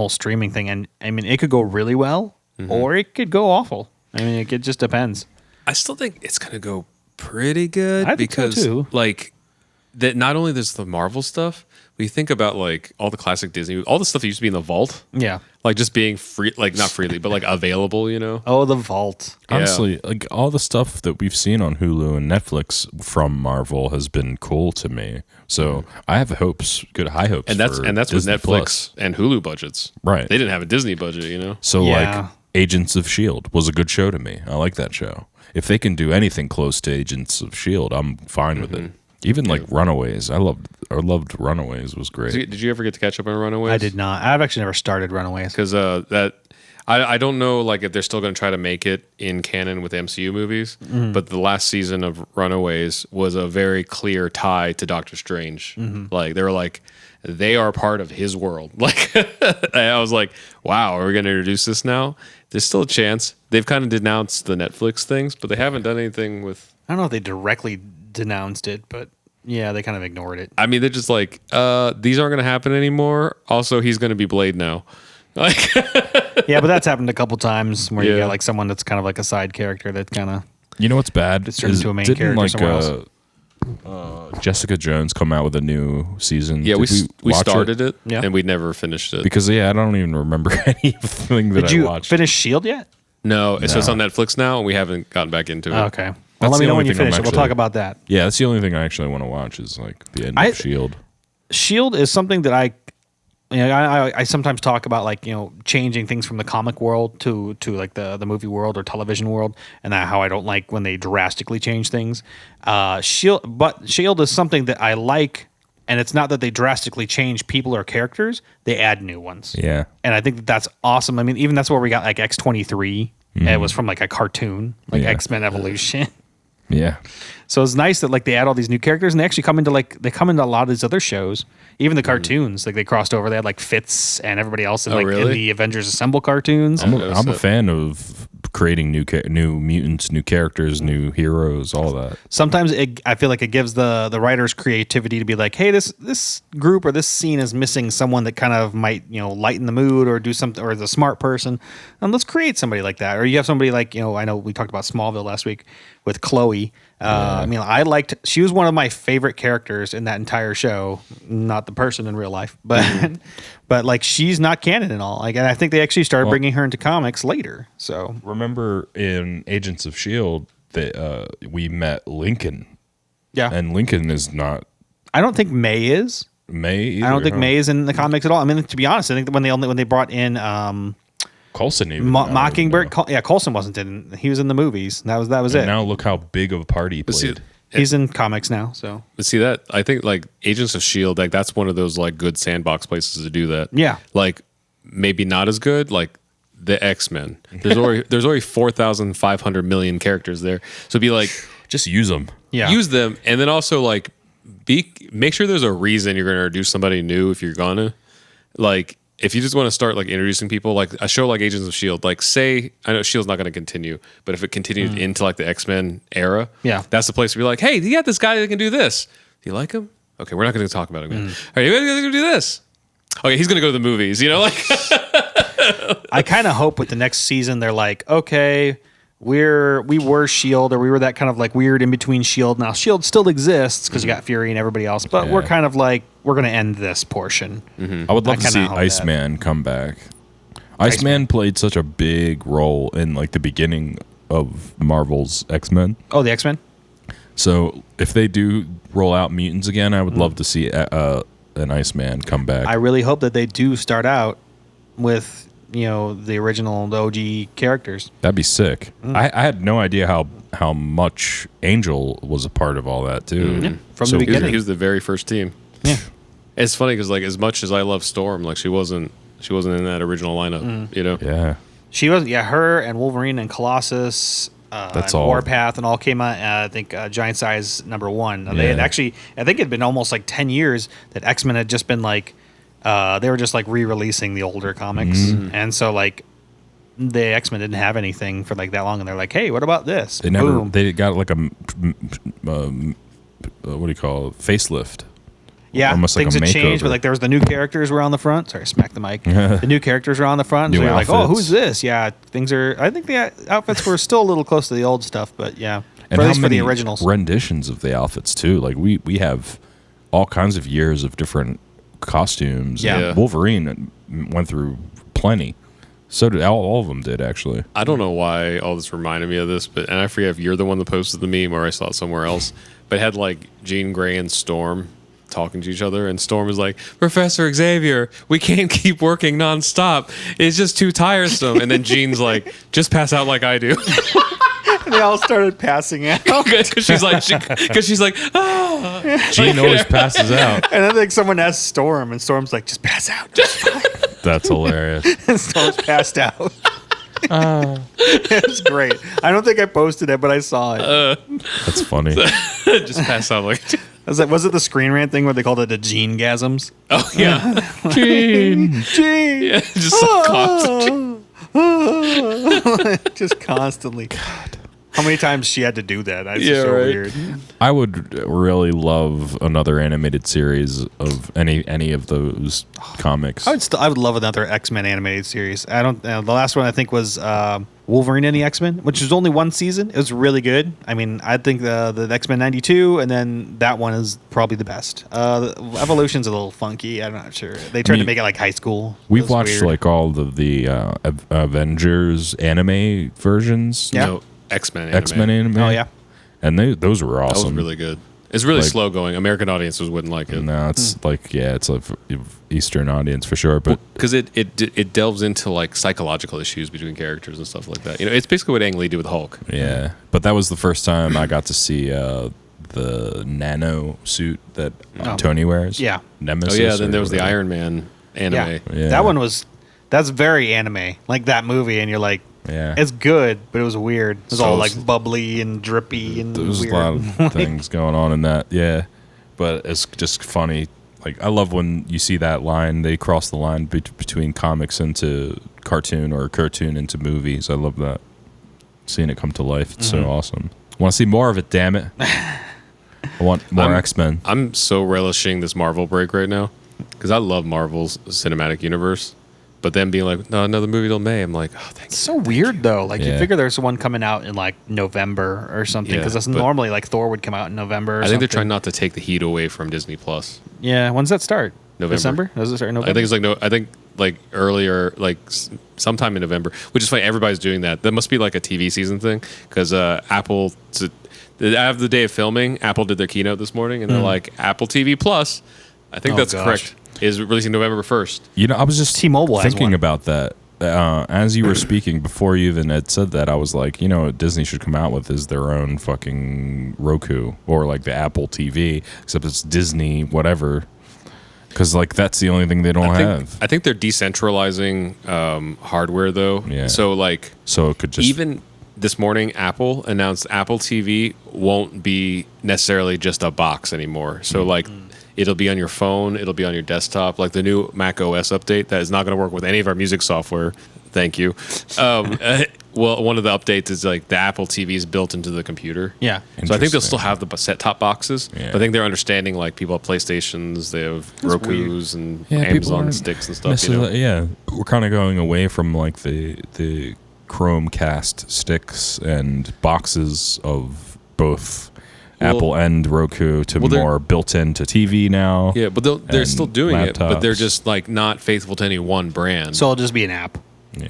streaming thing, and I mean, it could go really well or it could go awful. I mean, it just depends. I still think it's gonna go pretty good I think so, because too. like that. Not only there's the Marvel stuff, but you think about like all the classic Disney, all the stuff that used to be in the vault, Yeah. like just being free, like not freely, but like available. Oh, the vault. Yeah. Honestly, like all the stuff that we've seen on Hulu and Netflix from Marvel has been cool to me. So I have high hopes. And that's for with Disney Netflix Plus. and Hulu budgets. Right. They didn't have a Disney budget, So Yeah. like Agents of S.H.I.E.L.D. was a good show to me. I like that show. If they can do anything close to Agents of S.H.I.E.L.D., I'm fine with it. Even like Runaways. I loved Runaways. Was great. Did you ever get to catch up on Runaways? I did not. I've actually never started Runaways. Because I don't know like if they're still going to try to make it in canon with MCU movies, but the last season of Runaways was a very clear tie to Doctor Strange. Like they were like, they are part of his world. Like I was like, wow, are we going to introduce this now? There's still a chance. They've kind of denounced the Netflix things, but they haven't done anything with. I don't know if they directly denounced it, but yeah, they kind of ignored it. I mean, they're just like, these aren't going to happen anymore. Also, he's going to be Blade now. Like, yeah, but that's happened a couple times where you got like someone that's kind of like a side character that kind of. You know what's bad? It's turned into a main character somewhere else. Jessica Jones come out with a new season. Yeah, we started it Yeah. and we never finished it. Because I don't even remember anything that Did I you watched. finish S.H.I.E.L.D. yet? No, it's just on Netflix now, and we haven't gotten back into it. Okay. Well, let me know when you finish it. We'll talk about that. Yeah, that's the only thing I actually want to watch is like the end of S.H.I.E.L.D. S.H.I.E.L.D. is something that I sometimes talk about, like, changing things from the comic world to like the movie world or television world, and how I don't like when they drastically change things. S.H.I.E.L.D. But S.H.I.E.L.D. is something that I like, and it's not that they drastically change people or characters; they add new ones. Yeah, and I think that's awesome. I mean, even that's where we got like X-23. It was from like a cartoon, like Xmen Evolution. Yeah. So it's nice that like they add all these new characters, and they actually come into a lot of these other shows. Even the cartoons, like they crossed over. They had like Fitz and everybody else in in the Avengers Assemble cartoons. I'm a fan of creating new mutants, new characters, new heroes, all that. Sometimes I feel like it gives the writers creativity to be like, hey, this group or this scene is missing someone that kind of might lighten the mood or do something, or is a smart person, and let's create somebody like that. Or you have somebody like I know we talked about Smallville last week with Chloe. I mean, she was one of my favorite characters in that entire show. Not the person in real life, but but like she's not canon and all. Like, and I think they actually started bringing her into comics later. So remember in Agents of S.H.I.E.L.D. that we met Lincoln. Yeah, and Lincoln is not. I don't think May is. May either, I don't think May is in the comics at all. I mean, to be honest, I think that when they brought in Coulson, even Mockingbird. Coulson wasn't in. He was in the movies. That was it. Now look how big of a part he played. He's in comics now. So see that I think like Agents of S.H.I.E.L.D. like that's one of those like good sandbox places to do that. Yeah, like maybe not as good like the X-Men. There's already 4,500 million characters there. So be like, just use them. Yeah, use them, and then also like make sure there's a reason you're going to introduce somebody new if you're gonna like. If you just want to start like introducing people, like a show like Agents of S.H.I.E.L.D., like say, I know S.H.I.E.L.'s not going to continue, but if it continued into like the X-Men era, that's the place to be like, hey, you got this guy that can do this. Do you like him? Okay, we're not going to talk about him. All right, you're going to do this. Okay, he's going to go to the movies, like. I kind of hope with the next season, they're like, okay, we were S.H.I.E.L.D., or we were that kind of like weird in between S.H.I.E.L.D. Now S.H.I.E.L.D. still exists because you got Fury and everybody else, but we're kind of like, we're going to end this portion. I would love to see Iceman come back. Iceman played such a big role in like the beginning of Marvel's X-Men. Oh, the X-Men? So if they do roll out mutants again, I would love to see an Iceman come back. I really hope that they do start out with the original, the OG characters. That'd be sick. I had no idea how much Angel was a part of all that too. From the beginning. He was the very first team. Yeah. It's funny because like as much as I love Storm, like she wasn't in that original lineup. Yeah. She was. Yeah, her and Wolverine and Colossus. That's and all. Warpath and all came out. I think Giant Size #1. They had actually. I think it'd been almost like 10 years that X-Men had just been like. They were just like re-releasing the older comics, and so like the X-Men didn't have anything for like that long, and they're like, "Hey, what about this?" They got like a what do you call it? Facelift. Yeah, almost things like a had changed, makeover. but like there was the new characters were on the front. Sorry, smack the mic. The new characters were on the front. New So you're like, "Oh, outfits. who's this?" Yeah, things are. I think the outfits were still a little close to the old stuff, but yeah, And at how least for many the originals. renditions of the outfits too? Like we have all kinds of years of different costumes. Yeah. Wolverine went through plenty. So did all of them did actually. I don't know why all this reminded me of this, and I forget if you're the one that posted the meme or I saw it somewhere else. But it had like Jean Grey and Storm talking to each other, and Storm is like, Professor Xavier, we can't keep working nonstop. It's just too tiresome. And then Jean's like, just pass out like I do. And they all started passing out. Because she's like, ah. Jean always passes out. And then like someone asks Storm, and Storm's like, just pass out. That's hilarious. And Storm's passed out. It's great. I don't think I posted it, but I saw it. That's funny. Just pass out like. Was it the Screen Rant thing where they called it the Gene-gasms? Oh yeah, Jean. yeah, just so constant. Just constantly. God. How many times she had to do that? That's Yeah, so right. weird. I would really love another animated series of any of those comics. I would love another X-Men animated series. I don't. The last one I think was Wolverine and the X-Men, which was only one season. It was really good. I mean, I think the X-Men '92, and then that one is probably the best. Evolution's a little funky. I'm not sure. They tried to make it like high school. We've watched weird. like all of the Avengers anime versions. Yeah. No, Xmen Anime. Oh yeah. And those were That awesome. was really good. It's really Like- slow going. American audiences wouldn't like it. No, it's it's a Eastern audience for sure. But Because it delves into like psychological issues between characters and stuff like that. You know, it's basically what Ang Lee did with Hulk. yeah, but that was the first time I got to see the nano suit that Tony wears. Yeah. Nemesis. Oh yeah, then or there was the whatever. Iron Man anime. Yeah. Yeah. That one that's very anime, like that movie, and you're like, Yeah, it's good, but it was weird. It was So all s- like bubbly and drippy and there was weird. a lot of things going on in that. Yeah, but it's just funny. Like I love when you see that line. They cross the line between comics into cartoon or cartoon into movies. I love that. Seeing it come to life. It's so awesome. Want to see more of it? Damn it! I want more X-Men. I'm so relishing this Marvel break right now because I love Marvel's cinematic universe. But then being like, no, another movie till May. I'm like, oh, thank It's so weird though. Like you Yeah. figure there's one coming out in like November or something, Yeah, because that's but- normally like Thor would come out in November. Or I think they're something. trying not to take the heat away from Disney Plus. Yeah, when's that start? November. December? Does it start in November? I think it's like I think like earlier, like sometime in November, which is funny. Everybody's doing that. That must be like a TV season thing because Apple. After the day of filming, Apple did their keynote this morning, and they're like, Apple TV Plus. I think Oh, that's gosh. correct. Is releasing November 1st. You know, I was just T-Mobile has thinking one. about that. As you were speaking, before you even had said that, I was like, you know what Disney should come out with is their own fucking Roku or like the Apple TV, except it's Disney whatever. Because like that's the only thing they don't have. I think they're decentralizing hardware though. Yeah. So like So it could just even this morning, Apple announced Apple TV won't be necessarily just a box anymore. So like it'll be on your phone, it'll be on your desktop. Like the new Mac OS update that is not going to work with any of our music software. Thank you. Well, one of the updates is like the Apple TV is built into the computer. Yeah. So I think they'll still Interesting. have the set-top boxes. Yeah. But I think they're understanding like people have PlayStations, they have Rokus and people Amazon aren't sticks and stuff. You know? Yeah, we're kind of going away from like the Chromecast sticks and boxes of both Apple and Roku to they're- more built into TV now. Yeah, but they're and still doing it, but they're laptops. just like not faithful to any one brand. So it'll just be an app. Yeah,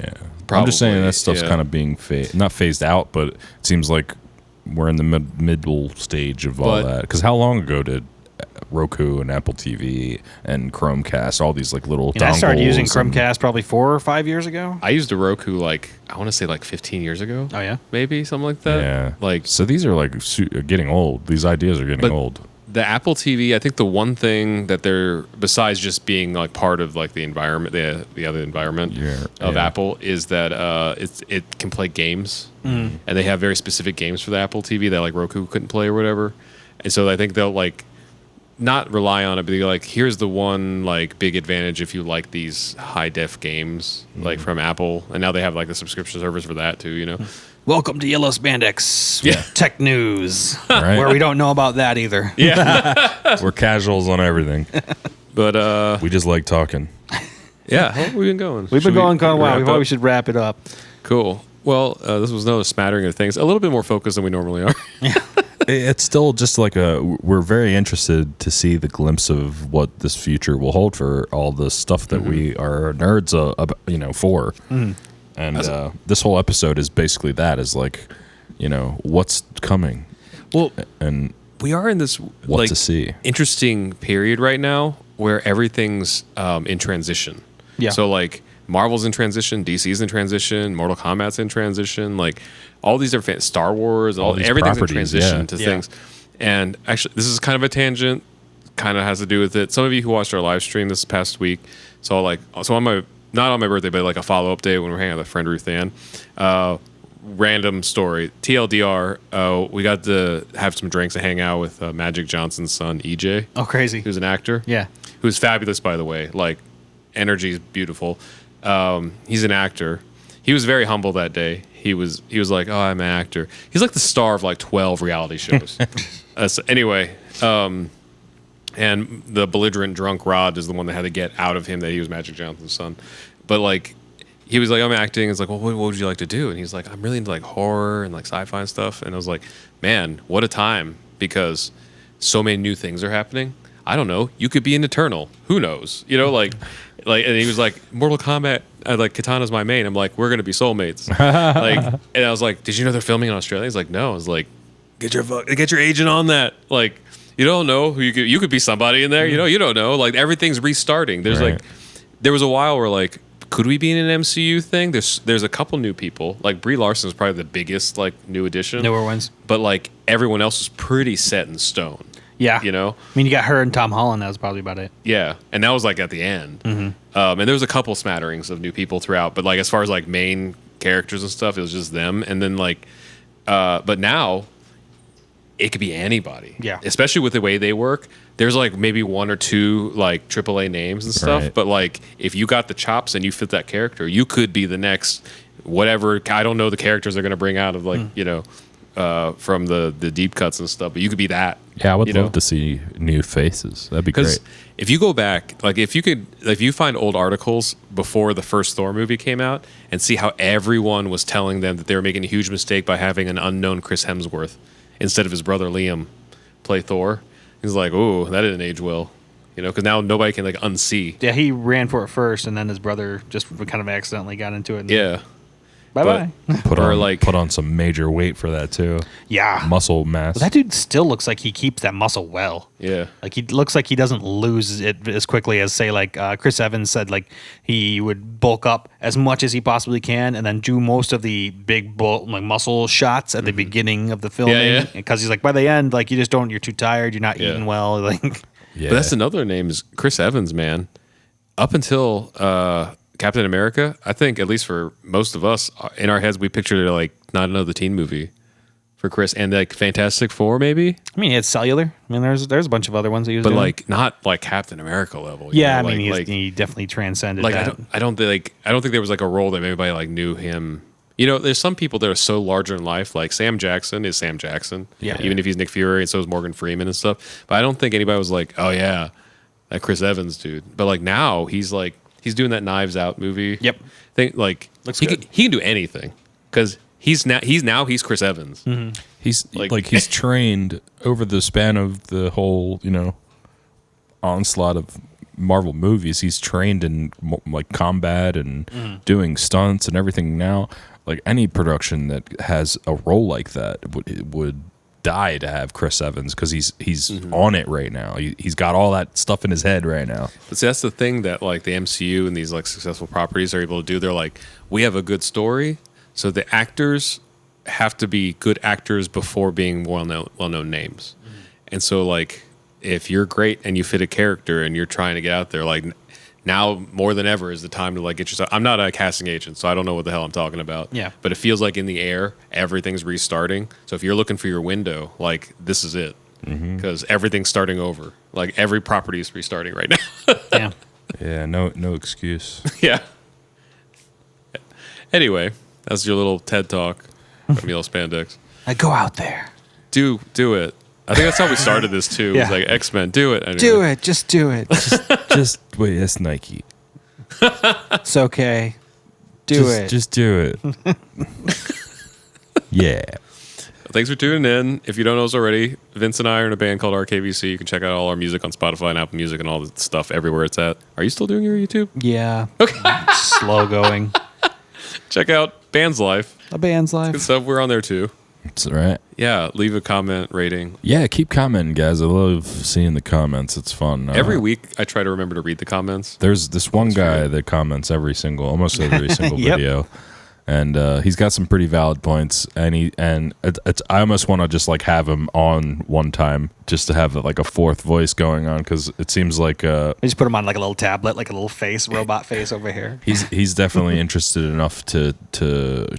I'm just saying Probably, that stuff's yeah. kind of being not phased out, but it seems like we're in the middle stage of all But- that. Because how long ago did Roku and Apple TV and Chromecast, all these like little And I started using dongles and- Chromecast probably 4 or 5 years ago. I used a Roku like I want to say like 15 years ago. Oh yeah. Maybe something like that. Yeah, Like so these are like getting old. These ideas are getting But- old. the Apple TV, I think the one thing that they're besides just being like part of like the environment, the other environment of Yeah. Apple is that it can play games, and they have very specific games for the Apple TV that like Roku couldn't play or whatever. And so I think they'll like not rely on it, but they're like, here's the one like big advantage if you like these high def games like from Apple, and now they have like the subscription service for that too. You know. Welcome to Yellow Spandex. Yeah. Tech news. Right. Where we don't know about that either. Yeah. We're casuals on everything. But We just like talking. yeah, how have we been going? We've Should been going kind of wrap wild. We up? probably should wrap it up. Cool. Well, this was another smattering of things. A little bit more focused than we normally are. It's still just like we're very interested to see the glimpse of what this future will hold for all the stuff that we are nerds, for. And this whole episode is basically that is like, what's coming. Well, And we are in this What to see? interesting period right now where everything's in transition. Yeah. So like Marvel's in transition, DC's in transition, Mortal Kombat's in transition, like all these different Star Wars, All these everything's in properties, transition to things. And actually, this is kind of a tangent, kind of has to do with it. Some of you who watched our live stream this past week saw on my, not on my birthday, but like a follow-up day when we were hanging out with friend Ruth Ann, random story, TLDR, we got to have some drinks and hang out with Magic Johnson's son, EJ. Oh, crazy. Who's an actor. Yeah. Who's fabulous, by the way. Like, energy is beautiful. He's an actor. He was very humble that day. He was like, oh, I'm an actor. He's like the star of like 12 reality shows. So anyway, and the belligerent drunk Rod is the one that had to get out of him that he was Magic Johnson's son. But like, he was like, I'm acting. It's like, well, what would you like to do? And he's like, I'm really into like horror and like sci-fi and stuff. And I was like, man, what a time, because so many new things are happening. I don't know. You could be an Eternal. Who knows? You know, like, and he was like, Mortal Kombat, like Katana's my main. I'm like, we're gonna be soulmates. Like, and I was like, did you know they're filming in Australia? He's like, no. I was like, get your agent on that. Like, you don't know who you could be somebody in there. You know, you don't know. Like, everything's restarting. There's like, there was a while where like, could we be in an MCU thing? There's a couple new people. Like Brie Larson is probably the biggest like new addition. Newer ones. But like everyone else is pretty set in stone. Yeah. You know? I mean, you got her and Tom Holland. That was probably about it. Yeah. And that was like at the end. And there was a couple smatterings of new people throughout. But like as far as like main characters and stuff, it was just them. And then like, but now it could be anybody. Yeah. Especially with the way they work. There's like maybe one or two like AAA names and stuff. Right. But like if you got the chops and you fit that character, you could be the next whatever. I don't know the characters they're going to bring out of like, you know, from the deep cuts and stuff, but you could be that. Yeah, I would love to see new faces. That'd be great. If you go back, like if you find old articles before the first Thor movie came out and see how everyone was telling them that they were making a huge mistake by having an unknown Chris Hemsworth instead of his brother Liam play Thor, he's like, oh, that didn't age well. You know, because now nobody can like unsee. Yeah, he ran for it first, and then his brother just kind of accidentally got into it. Yeah. Bye-bye. Put on some major weight for that too. Yeah. Muscle mass. But that dude still looks like he keeps that muscle well. Yeah. Like he looks like he doesn't lose it as quickly as say like Chris Evans said, like he would bulk up as much as he possibly can and then do most of the big muscle shots at the beginning of the filming. Because he's like by the end, like you're too tired, you're not eating well. Like But that's another name is Chris Evans, man. Up until Captain America, I think at least for most of us in our heads, we pictured it like not another teen movie for Chris, and like Fantastic Four, maybe. I mean, he had Cellular. I mean, there's a bunch of other ones that he was but doing. like not like Captain America level. Yeah, know? I mean, he definitely transcended like that. I don't think there was like a role that anybody like knew him. You know, there's some people that are so larger in life, like Sam Jackson is Sam Jackson. Yeah. Even if he's Nick Fury, and so is Morgan Freeman and stuff. But I don't think anybody was like, oh yeah, that Chris Evans dude. But like now he's doing that Knives Out movie. Yep. Think like Looks he good. can do anything because he's Chris Evans. Mm-hmm. He's he's trained over the span of the whole, you know, onslaught of Marvel movies. He's trained in like combat and doing stunts and everything now. Like any production that has a role like that would die to have Chris Evans because he's on it right now. He's got all that stuff in his head right now. But see, that's the thing that like the MCU and these like successful properties are able to do. They're like, we have a good story, so the actors have to be good actors before being well-known names. And so like if you're great and you fit a character and you're trying to get out there, like now more than ever is the time to like get yourself. I'm not a casting agent, so I don't know what the hell I'm talking about. Yeah. But it feels like in the air, everything's restarting. So if you're looking for your window, like this is it, because everything's starting over. Like every property is restarting right now. Yeah. Yeah, no excuse. Yeah. Anyway, that's your little TED talk from Yellow Spandex. I go out there. Do it. I think that's how we started this too. Yeah. It's like Xmen. Do it. Anyway. Do it. Just do it. Just wait, that's Nike. It's okay. Do it. Just do it. Yeah. Thanks for tuning in. If you don't know us already, Vince and I are in a band called RKVC. You can check out all our music on Spotify and Apple Music and all the stuff everywhere it's at. Are you still doing your YouTube? Yeah. Okay. Slow going. Check out Band's Life. A band's life. Good stuff. We're on there too. That's right. Yeah, leave a comment rating. Yeah, keep commenting, guys. I love seeing the comments. It's fun. Every week, I try to remember to read the comments. There's this one guy that comments almost every single Yep. video. And he's got some pretty valid points, and I almost want to just like have him on one time, just to have like a fourth voice going on, because it seems like I just put him on like a little tablet, like a little face, robot face over here. he's definitely interested enough to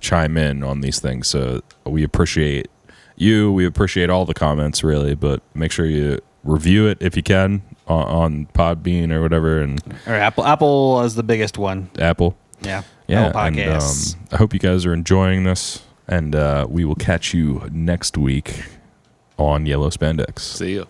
chime in on these things. So we appreciate you. We appreciate all the comments, really, but make sure you review it if you can on Podbean or whatever, and Or Apple is the biggest one. Apple. Yeah. Yeah, Apple Podcasts. and I hope you guys are enjoying this, and we will catch you next week on Yellow Spandex. See ya.